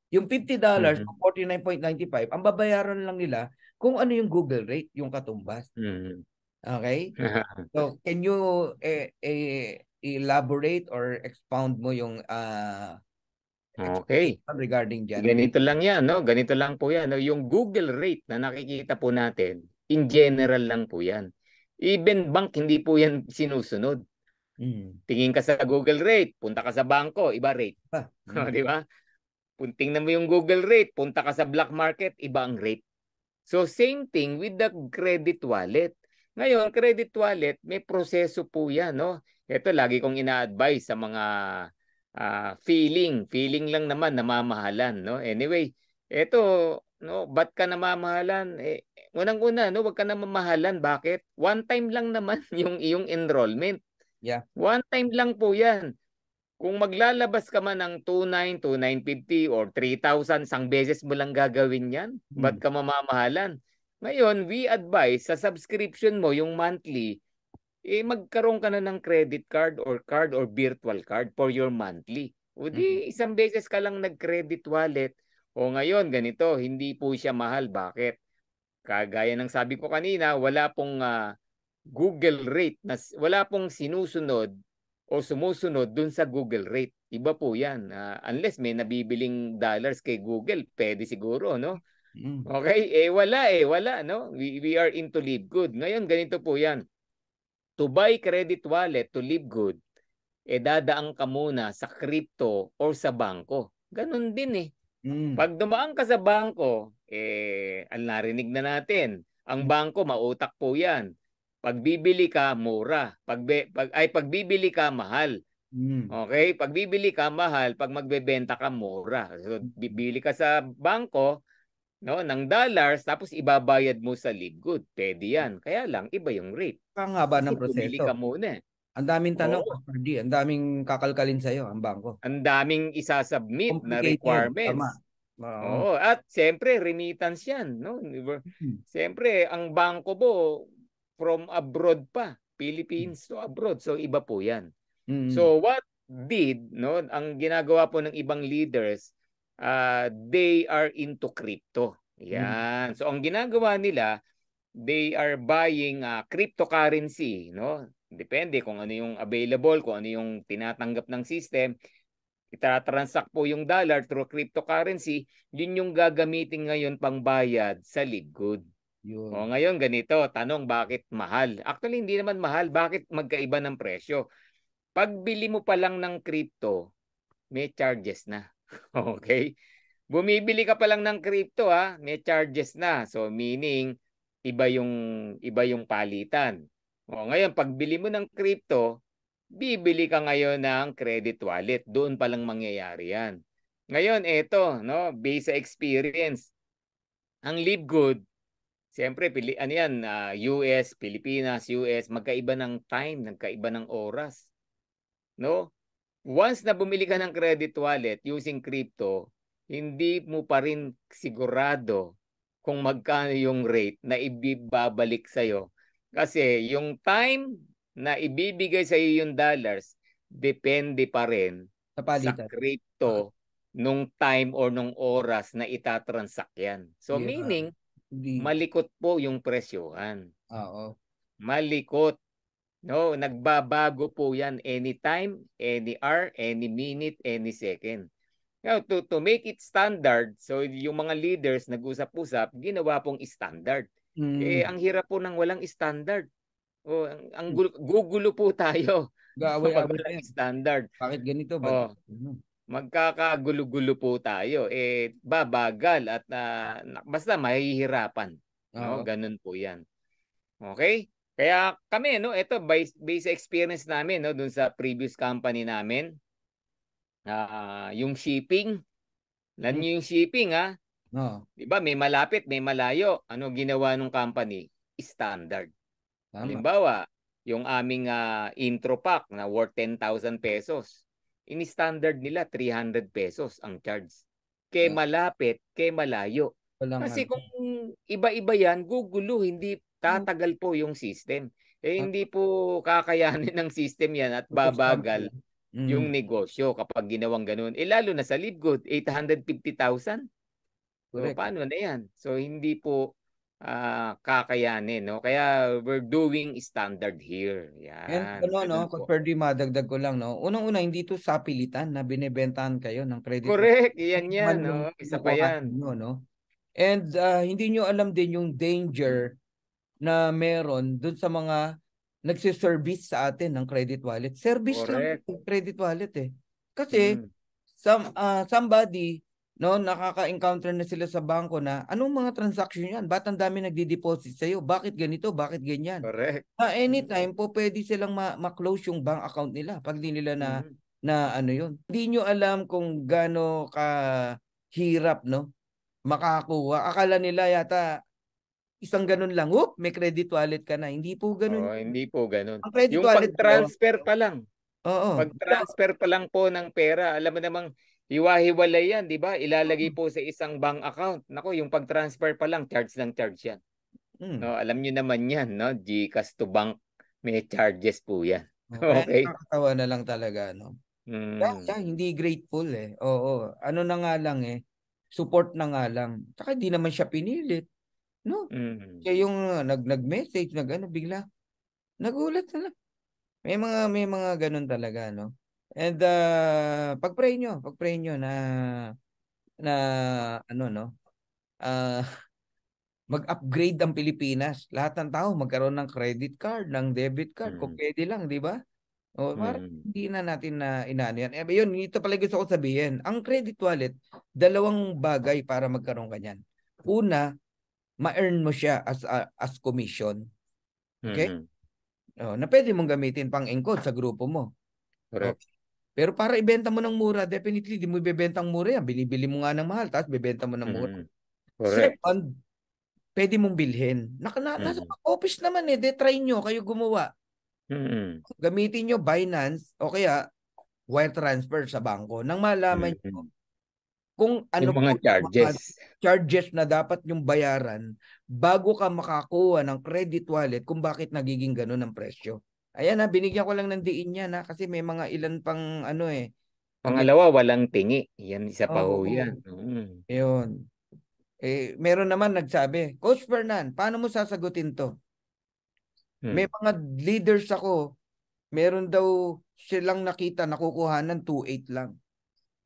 yung $50 o $49.95, ang babayaran lang nila kung ano yung Google rate, yung katumbas. Okay? So, can you elaborate or expound mo yung regarding dyan? Ganito lang yan, no? Ganito lang po yan. No? Yung Google rate na nakikita po natin, in general lang po yan. Even bank, hindi po yan sinusunod. Tingin ka sa Google rate, punta ka sa bangko, iba rate. Di ba? Tingnan mo yung Google rate, punta ka sa black market, iba ang rate. So same thing with the credit wallet. Ngayon, credit wallet, may proseso po yan, no? Ito, lagi kong ina-advise sa mga feeling lang naman namamahalan, no? Anyway, ito, no, ba't ka namamahalan? Unang-una, no, wag ka namamahalan. Bakit? One time lang naman yung iyong enrollment. Yeah. One time lang po 'yan. Kung maglalabas ka man ng 2,900, 2,950 or 3,000, isang beses mo lang gagawin 'yan. Ba't ka mamamahalan? Ngayon, we advise sa subscription mo, yung monthly, magkaroon ka na ng credit card or virtual card for your monthly. O di, isang beses ka lang nag-credit wallet. O ngayon, ganito, hindi po siya mahal. Bakit? Kagaya ng sabi ko kanina, wala pong Google rate, wala pong sinusunod o sumusunod dun sa Google rate. Iba po yan. Unless may nabibiling dollars kay Google, pwede siguro, no? Okay? Wala, no? We are into LiveGood. Ngayon, ganito po yan. To buy credit wallet to LiveGood, dadaan ka muna sa crypto or sa bangko. Ganon din Pag dumaan ka sa bangko, ang narinig na natin, ang bangko mautak po 'yan. Pag bibili ka mura, pag bibili ka mahal. Okay? Pag bibili ka mahal, pag magbebenta ka mura. So bibili ka sa bangko, no, ng dollars tapos ibabayad mo sa Livegood. Pwede 'yan. Kaya lang iba yung rate. Ang haba Kasi ng bumili proseso. ka muna. Ang daming tanong, Oo. Pastor D. Ang daming kakalkalin sa'yo, ang bangko. Ang daming isasubmit na Complicated. Tama. requirements. Oo. Oo, at siyempre remittance 'yan, no? Siyempre ang bangko mo from abroad pa, Philippines to abroad. So iba po 'yan. So what did, no, ang ginagawa po ng ibang leaders, they are into crypto. Yan. So ang ginagawa nila, they are buying cryptocurrency, no? Depende kung ano yung available, kung ano yung tinatanggap ng system. Itatransact po yung dollar through cryptocurrency, yun yung gagamitin ngayon pang bayad sa Livegood. O ngayon ganito, tanong bakit mahal? Actually hindi naman mahal, bakit magkaiba ng presyo? Pagbili mo pa lang ng crypto, may charges na. Okay? Bumibili ka pa lang ng crypto may charges na. So meaning iba yung palitan. O ngayon pagbili mo ng crypto, bibili ka ngayon ng credit wallet. Doon pa lang mangyayari yan. Ngayon, eto, no, based sa experience, ang Livegood, siyempre, ano yan, US, Pilipinas, US, magkaiba ng time, magkaiba ng oras. No? Once na bumili ka ng credit wallet using crypto, hindi mo pa rin sigurado kung magkano yung rate na ibabalik sa'yo. Kasi yung time na ibibigay sa iyo yung dollars, depende pa rin sa crypto nung time or nung oras na itatransact yan. So meaning, malikot po yung presyohan. Oo. Malikot. No, nagbabago po yan anytime, any hour, any minute, any second. Now, to make it standard, so yung mga leaders nag-usap-usap, ginawa pong standard. Ang hirap po ng walang standard. Ang gugulo po tayo kapag walang standard. Bakit ganito? Magkakagulo-gulo po tayo. Babagal at basta mahihirapan. No? Ganun po yan. Okay? Kaya kami, no, ito, based sa experience namin, no, dun sa previous company namin, yung shipping, yung shipping, di ba, may malapit, may malayo. Ano ginawa ng company? Standard. Halimbawa, yung aming intro pack na worth 10,000 pesos, ini-standard nila 300 pesos ang charge. Kay malapit, kay malayo. Kasi kung iba-iba yan, gugulo, hindi tatagal po yung system. Hindi po kakayanin ng system yan at babagal yung negosyo kapag ginawang ganun. Lalo na sa Livegood, 850,000. So, paano na yan? So, hindi po kakayanin, no? Kaya we're doing standard here. Yan. And pwede madagdag ko lang, no? Unang-una, hindi to sapilitan na binebentahan kayo ng credit. Correct. Yan, no? Isa pa yan. No? And hindi nyo alam din yung danger na meron dun sa mga nagsiservice sa atin ng credit wallet. Service lang yung credit wallet Kasi somebody, no, nakaka-encounter na sila sa bangko na anong mga transaction yan? Ba't ang dami nagdi-deposit sa'yo? Bakit ganito? Bakit ganyan? Correct. Anytime po pwede silang ma-close yung bank account nila pag di nila na ano yun. Hindi nyo alam kung gaano kahirap, no, makakuha. Akala nila yata isang ganun lang, may credit wallet ka na. Hindi po ganun. Hindi po ganun. Yung pag-transfer pa lang. Oo. Pag-transfer pa lang po ng pera, alam mo namang hiwa-hiwalay yan, di ba? Ilalagay po sa isang bank account. Nako, yung pag-transfer pa lang, charge yan. No, alam niyo naman yan, no? GCash to bank, may charges po yan. Okay? Nakakatawa na lang talaga, no? Hindi grateful Oo. Ano na nga lang support na nga lang. Saka hindi naman siya pinilit. No? Kaya yung nag-message, bigla, nagulat na lang. May mga ganun talaga, no? And pag-pray nyo na ano, no? Mag-upgrade ang Pilipinas. Lahat ng tao magkaroon ng credit card, ng debit card, kung pwede lang, di ba? O, hindi na natin na inaano yan. Yun, ito pala gusto ko sabihin. Ang credit wallet, dalawang bagay para magkaroon ka niyan. Una, ma-earn mo siya as commission. Okay? Na pwede mong gamitin pang encode sa grupo mo. Correct. Okay. Pero para ibenta mo ng mura, definitely di mo ibebentang mura yan. Binibili mo nga ng mahal, tapos bebenta mo ng mura. Correct. Second, pwede mong bilhin. Nasa office naman try nyo, kayo gumawa. Gamitin nyo Binance o kaya wire transfer sa bangko nang malaman nyo kung ano yung mga charges na dapat yung bayaran bago ka makakuha ng credit wallet kung bakit nagiging ganun ang presyo. Ayan binigyan ko lang ng diin yan kasi may mga ilan pang Pangalawa, walang tingi. Yan, isa pa ho yan. Ayun. Meron naman nagsabi, Coach Fernan, paano mo sasagutin to? May mga leaders ako, meron daw silang nakita nakukuhanan 2.8 lang.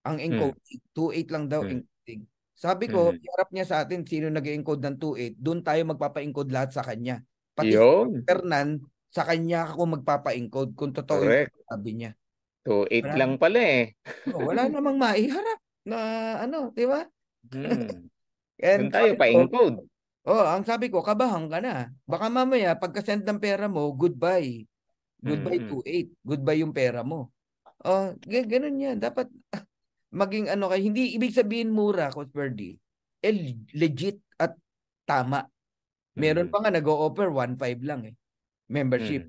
Ang encoding, 2.8 lang daw encoding. Sabi ko, harap niya sa atin sino nag-encode ng 2.8, doon tayo magpapa-encode lahat sa kanya. Pati si Fernan, sa kanya ako magpapa-encode kung totoo yung sabi niya. 2.8 lang pala wala namang maiharap na di ba? Doon tayo pa-encode. Ang sabi ko, kabahan ka na. Baka mamaya, pagka-send ng pera mo, goodbye. Goodbye 2.8. Goodbye yung pera mo. Ganun yan. Dapat maging hindi ibig sabihin mura, Coach Ferdy. Legit at tama. Meron pa nga nag-o-offer 1.5 lang membership.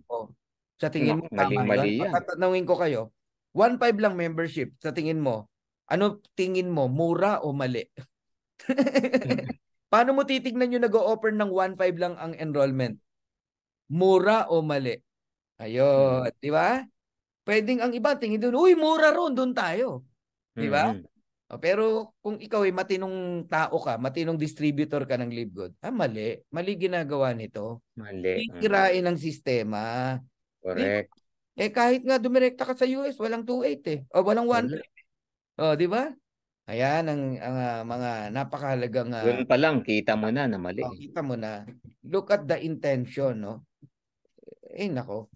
Sa tingin mo, tama yun? Patatanungin ko kayo, 1.5 lang membership. Sa tingin mo, ano tingin mo, mura o mali? Paano mo titignan yung nag-o-offer ng 1.5 lang ang enrollment? Mura o mali? Ayun, di ba? Pwedeng ang iba tingin doon, uy, mura ron, doon tayo. Di ba? Pero kung ikaw ay matinong tao ka, matinong distributor ka ng LiveGood, mali. Mali ginagawa nito. Mali. Kirain ang sistema. Correct. Kahit nga dumirekta ka sa US, walang 2.8 o walang 1.5. Di ba? Ayan ang mga napakahalagang doon pa lang kita mo na mali. Kita mo na. Look at the intention, no? Nako.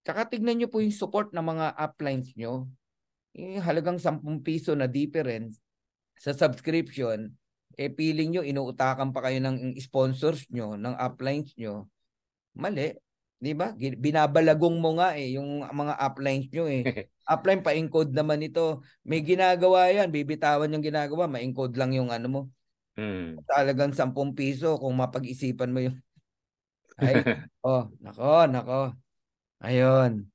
Tsaka tignan nyo po yung support ng mga uplines nyo. Halagang 10 piso na difference sa subscription, feeling nyo inuutakan pa kayo ng sponsors nyo, ng uplines nyo. Mali. Di ba? Binabalagong mo nga yung mga uplines nyo Upline pa-encode naman ito. May ginagawa yan. Bibitawan yung ginagawa. Ma-encode lang yung mo. Talagang 10 piso kung mapag-isipan mo yung... Ay, nako. Ayun.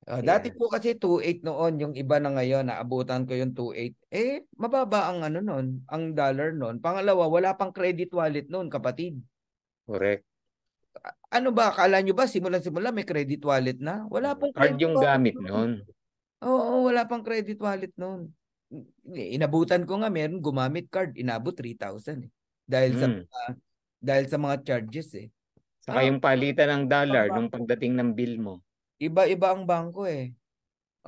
Dati po kasi 2.8 noon. Yung iba na ngayon, naabutan ko yung 2.8. Mababa ang noon. Ang dollar noon. Pangalawa, wala pang credit wallet noon, kapatid. Correct. Ano ba, akala nyo ba simula may credit wallet na? Wala pong card yung gamit noon. Oo, wala pang credit wallet noon. Inabutan ko nga, meron gumamit card, inabot 3,000 dahil sa mga charges Saka yung palitan ng dollar nung pagdating ng bill mo. Iba-iba ang bangko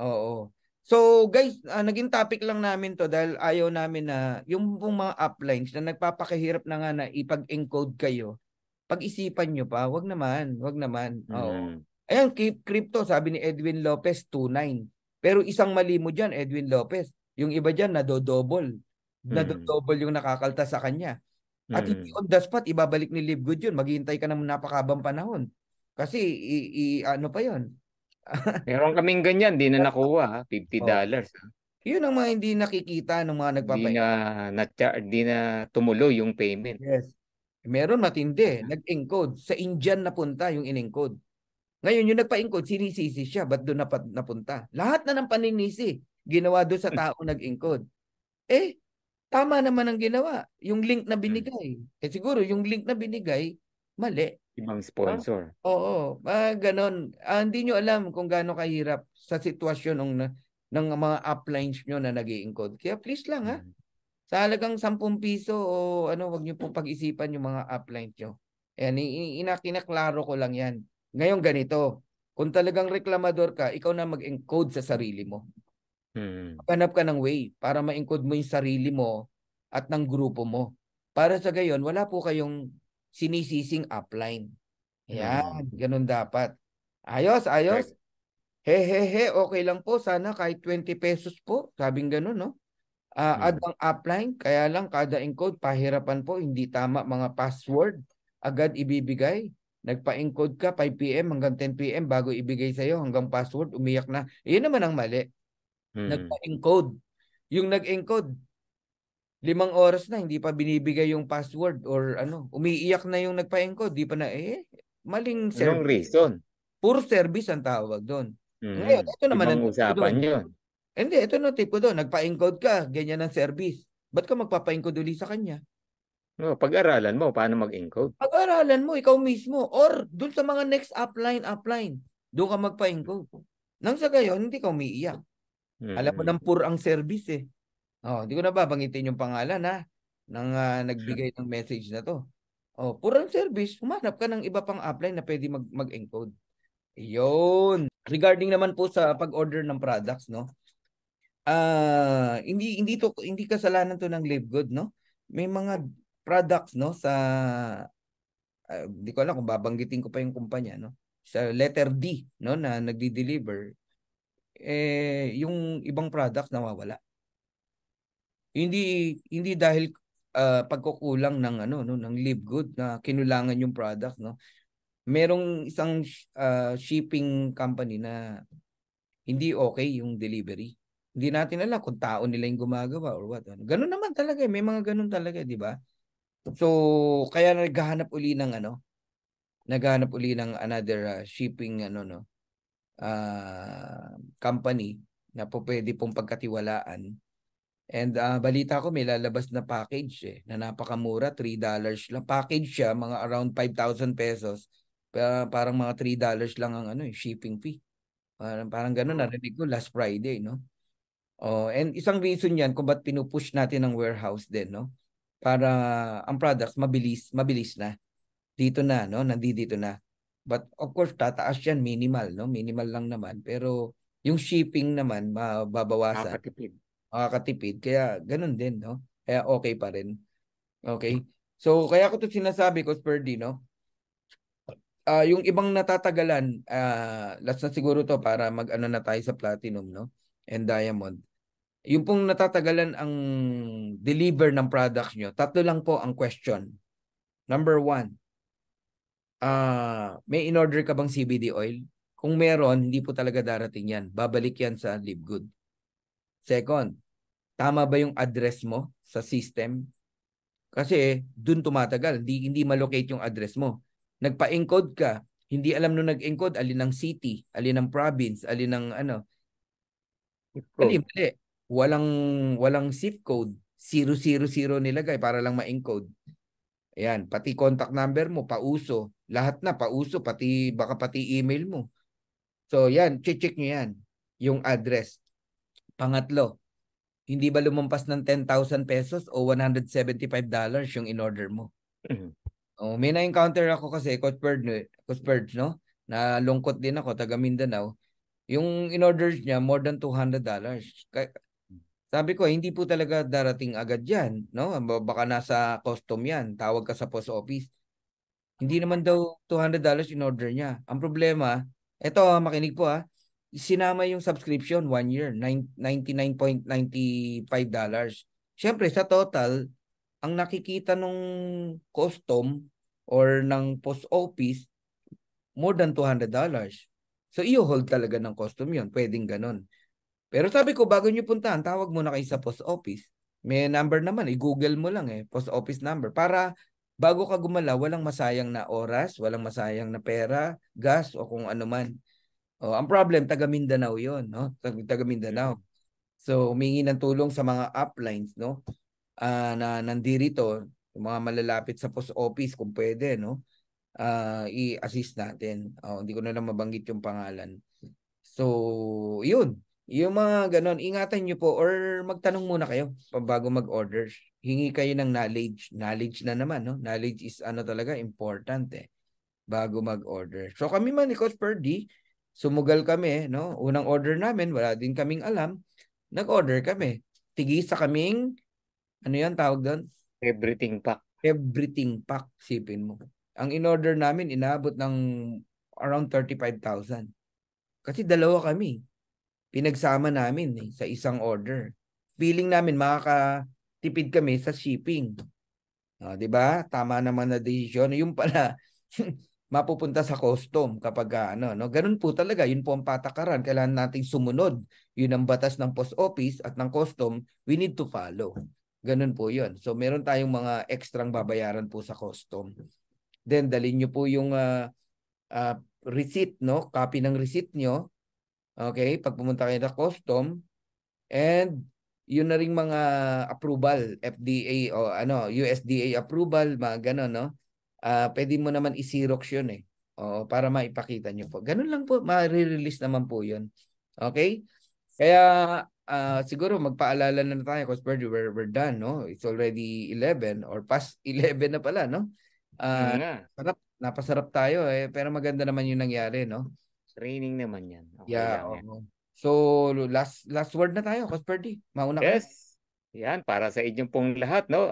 Oo. So guys, naging topic lang namin to dahil ayaw namin na yung mga uplines na nagpapakahirap na nga na ipag-encode kayo. Pag-isipan nyo pa, wag naman. Oo. Ayan, crypto, sabi ni Edwin Lopez, 2.9. Pero isang mali mo dyan, Edwin Lopez. Yung iba dyan, nadodouble. Nadodouble yung nakakalta sa kanya. At hindi on the spot, ibabalik ni LiveGood yun. Maghihintay ka naman napakabang panahon. Kasi, ano pa yun? Meron kaming ganyan, di na nakuha, $50. Yun ang mga hindi nakikita ng mga nagpapain. Di na tumuloy yung payment. Yes. Meron matindi. Nag-encode. Sa Indian napunta yung in-encode. Ngayon, yung nagpa-encode, sinisisi siya. Ba't doon napunta? Lahat na ng paninisi, ginawa doon sa tao nag-encode. Tama naman ang ginawa. Yung link na binigay. Siguro, yung link na binigay, mali. Ibang sponsor. Oo. Ganon. Hindi nyo alam kung gaano kahirap sa sitwasyon ng mga uplines nyo na nag-encode. Kaya please lang sa halagang 10 piso o wag niyo pong pag-isipan yung mga uplines nyo. Ayan, kinaklaro ko lang yan. Ngayon ganito, kung talagang reklamador ka, ikaw na mag-encode sa sarili mo. Maghanap ka ng way para ma-encode mo yung sarili mo at ng grupo mo. Para sa gayon, wala po kayong sinisising upline. Ayan, ganun dapat. Ayos. Okay lang po. Sana kahit 20 pesos po. Sabing gano'n, no? Add ang upline, kaya lang kada encode, pahirapan po, hindi tama mga password. Agad ibibigay. Nagpa-encode ka 5 p.m. hanggang 10 p.m. bago ibigay sa'yo hanggang password, umiyak na. Iyon naman ang mali. Nagpa-encode. Yung nag-encode, 5 oras na, hindi pa binibigay yung password or ano, umiiyak na yung nagpa-encode, di pa na, maling Anong service. reason? Puro service ang tawag doon. Ngayon, ito naman Ibang ang tip ko usapan doon. yun. Hindi, ito na tip ko doon. Nagpa-encode ka, ganyan ang service. Ba't ka magpapa-encode uli sa kanya? No, pag-aralan mo paano mag-encode. Pag-aralan mo, ikaw mismo. Or doon sa mga next upline. Doon ka magpa-encode. Nang sa gayon, hindi ka umiiyak. Alam mo nang pur ang service eh. Hindi ko na babanggitin yung pangalan ha, ng nagbigay ng message na to. Pur ang service, humanap ka ng iba pang upline na pwede mag-encode. Iyon. Regarding naman po sa pag-order ng products, no? Hindi kasalanan to ng Livegood, no? May mga products, no, sa hindi ko alam kung babanggitin ko pa yung kumpanya, no? Sa letter D, no, na nagdi-deliver, yung ibang products nawawala. Hindi dahil pagkukulang ng ano, no, ng Livegood na kinulangan yung product, no. Merong isang shipping company na hindi okay yung delivery. Hindi natin alam kung tao nila yung gumagawa or what. Ganun naman talaga, may mga ganun talaga, di ba? So, kaya naghahanap uli ng another shipping company na po pwede pong pagkatiwalaan. And balita ko may lalabas na package na napakamura, $3 lang. Package siya, mga around 5,000 pesos. Parang mga $3 lang ang shipping fee. Parang gano'n narinig ko last Friday, no? And isang reason 'yan kung ba't pinupush natin ang warehouse din, no? Para ang products mabilis na. Dito na, no? Nandito na. But of course, tataas 'yan minimal, no? Minimal lang naman, pero yung shipping naman mababawasan. Makakatipid. Kaya ganun din, no? Kaya okay pa rin. Okay? So, kaya ko 'to sinasabi ko, Spurdy, no? Yung ibang natatagalan, last na siguro to para mag-ano na tayo sa platinum, no? And diamond. Yung pong natatagalan ang deliver ng products nyo, 3 lang po ang question. Number 1, may in-order ka bang CBD oil? Kung meron, hindi po talaga darating yan. Babalik yan sa Livegood. Second, tama ba yung address mo sa system? Kasi dun tumatagal, hindi malocate yung address mo. Nagpa-encode ka, hindi alam nung nag-encode alin ng city, alin ng province, alin ng ano. Mali. Walang zip code. 000 nilagay para lang ma-encode. Ayan, pati contact number mo, pauso. Lahat na, pauso, baka pati email mo. So, yan, check nyo yan. Yung address. Pangatlo, hindi ba lumampas ng 10,000 pesos o $175 yung in-order mo? May na-encounter ako kasi, Coach Bird, no? Nalungkot din ako, taga Mindanao. Yung in-order niya, more than $200. Sabi ko, hindi po talaga darating agad yan, no? Baka nasa custom yan. Tawag ka sa post office. Hindi naman daw $200 in order niya. Ang problema, eto makinig po sinama yung subscription 1 year, $99.95. Siyempre, sa total, ang nakikita nung custom or ng post office, more than $200. So, i-hold talaga ng custom yun. Pwedeng ganun. Pero sabi ko, bago nyo puntahan, tawag muna kayo sa post office. May number naman, i-google mo lang post office number. Para bago ka gumala, walang masayang na oras, walang masayang na pera, gas, o kung ano man. Ang problem, taga Mindanao yun, no? Taga Mindanao. So, humingi ng tulong sa mga uplines, no? Na nandirito, yung mga malalapit sa post office, kung pwede, no? I-assist natin. Hindi ko na lang mabanggit yung pangalan. So, yun. Yung mga ganon, ingatan nyo po or magtanong muna kayo bago mag-order. Hingi kayo ng knowledge. Knowledge na naman, no? Knowledge is talaga important bago mag-order. So kami man ni Coach Purdy, sumugal kami, no? Unang order namin, wala din kaming alam. Nag-order kami. Tigisa kaming, ano yan tawag doon? Everything pack. Everything pack, sipin mo. Ang in-order namin, inaabot ng around 35,000. Kasi dalawa kami. Pinagsama namin sa isang order. Feeling namin makakatipid kami sa shipping. 'Di ba? Tama naman na desisyon. Yung pala mapupunta sa custom kapag no? Ganun po talaga. Yun po ang patakaran. Kailangan nating sumunod. Yun ang batas ng post office at ng custom. We need to follow. Ganun po yun. So meron tayong mga extrang babayaran po sa custom. Then dalhin nyo po yung receipt, no? Copy ng receipt nyo. Okay? Pag pumunta kayo sa custom. And yun na ring mga approval, FDA o USDA approval, mga gano'n, no? Pwede mo naman i-xerox yun para maipakita nyo po. Ganun lang po, ma-release naman po yun. Okay? Kaya siguro magpaalala na tayo because we're done, no? It's already 11 or past 11 na pala, no? Napasarap tayo pero maganda naman yung nangyari, no? Training naman yan. Okay Yeah, lang yan. So, last word na tayo, Cosperdi. Mauna ka. Yes. Yan, para sa inyong pong lahat, no?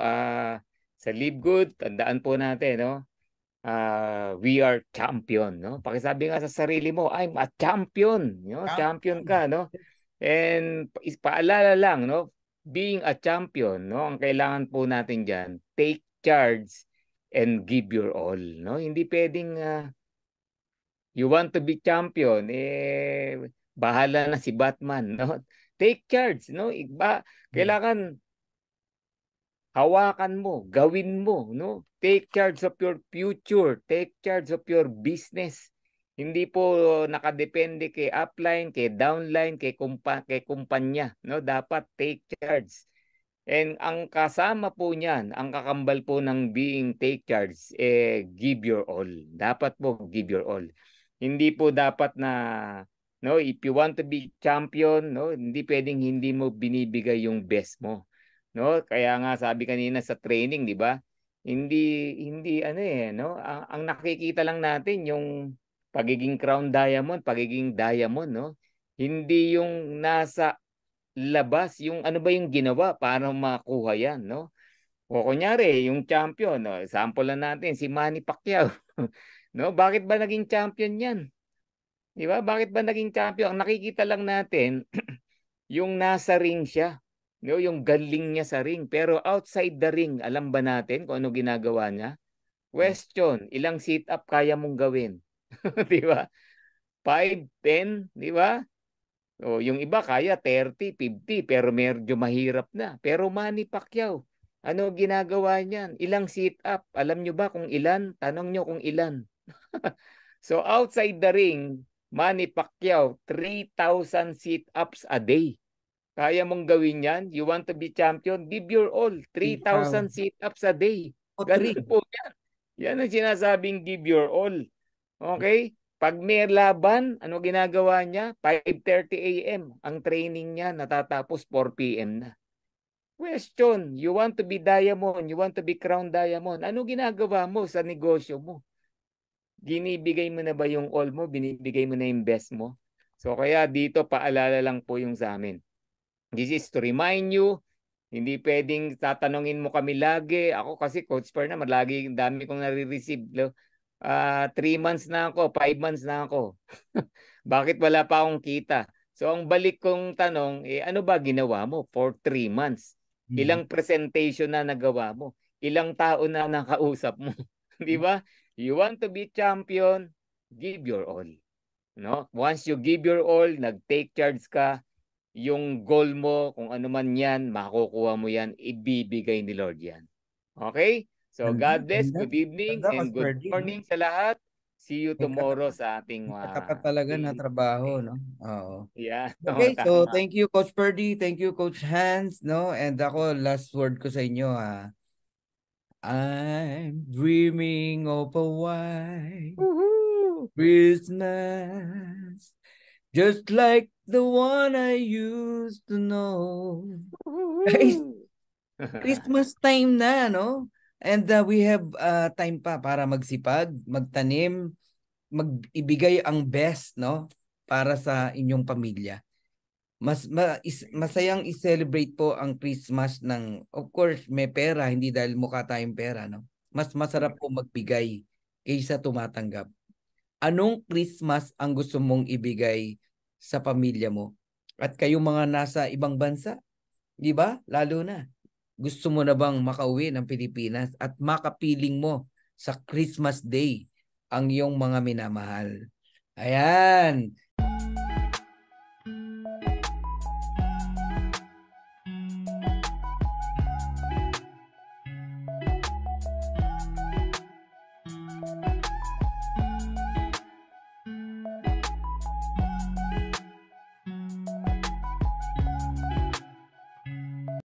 Sa Live Good, tandaan po natin, no? We are champion, no? Pakisabi nga sa sarili mo, I'm a champion, no? Champion ka, no? And paalala lang, no? Being a champion, no? Ang kailangan po natin diyan, take charge and give your all, no? Hindi pwedeng you want to be champion, bahala na si Batman, no? Take charge, no? Kailangan hawakan mo, gawin mo, no? Take charge of your future, take charge of your business. Hindi po nakadepende kay upline, kay downline, kay kumpanya, no? Dapat take charge. And ang kasama po niyan, ang kakambal po ng being take charge, give your all. Dapat po give your all. Hindi po dapat na, no, if you want to be champion, no, hindi pwedeng hindi mo binibigay yung best mo. No? Kaya nga sabi kanina sa training, di ba? Hindi no? Ang nakikita lang natin yung pagiging crown diamond, pagiging diamond, no? Hindi yung nasa labas, yung ano ba yung ginawa para makuha yan, no? O kunyari, yung champion, no? Sample lang natin, si Manny Pacquiao. No? Bakit ba naging champion yan? Di ba? Bakit ba naging champion? Ang nakikita lang natin, yung nasa ring siya. No? Yung galing niya sa ring. Pero outside the ring, alam ba natin kung ano ginagawa niya? Question, ilang sit-up kaya mong gawin? Di ba? 5, 10, di ba? O, yung iba kaya 30, 50, pero medyo mahirap na. Pero Manny Pacquiao, ano ginagawa niyan? Ilang sit-up? Alam nyo ba kung ilan? Tanong nyo kung ilan. So outside the ring, Manny Pacquiao, 3,000 sit-ups a day. Kaya mong gawin yan? You want to be champion? Give your all. 3,000 sit-ups a day. Ganun po yan. Yan ang sinasabing give your all. Okay? Pag may laban, ano ginagawa niya? 5:30 a.m. Ang training niya, natatapos 4 p.m. na. Question, you want to be diamond, you want to be crown diamond. Ano ginagawa mo sa negosyo mo? Ginibigay mo na ba yung all mo? Binibigay mo na yung best mo? So kaya dito paalala lang po yung sa amin. This is to remind you, hindi pwedeng tatanungin mo kami lagi. Ako kasi Coach Per naman, lagi dami kong nare-receive. 3 months na ako, 5 months na ako. Bakit wala pa akong kita? So ang balik kong tanong, ano ba ginawa mo for 3 months? Ilang presentation na nagawa mo? Ilang tao na nakausap mo? Di ba? You want to be champion, give your all. No? Once you give your all, nag-take charge ka, yung goal mo, kung ano man yan, makukuha mo yan, ibibigay ni Lord yan. Okay? So God bless, good evening, and good morning sa lahat. See you tomorrow sa ating katapat talaga na trabaho, no? Oo. Yeah. Okay, so thank you Coach Perdy, thank you Coach Hans, no? And ako, last word ko sa inyo, I'm dreaming of a white Christmas, just like the one I used to know. Guys, Christmas time na, no? And we have time pa para magsipag, magtanim, mag-ibigay ang best, no? Para sa inyong pamilya. Masayang i-celebrate po ang Christmas ng, of course, may pera, hindi dahil mukha tayong pera, no? Mas masarap po magbigay kaysa tumatanggap. Anong Christmas ang gusto mong ibigay sa pamilya mo? At kayong mga nasa ibang bansa, di ba? Lalo na. Gusto mo na bang makauwi ng Pilipinas at makapiling mo sa Christmas Day ang iyong mga minamahal? Ayan.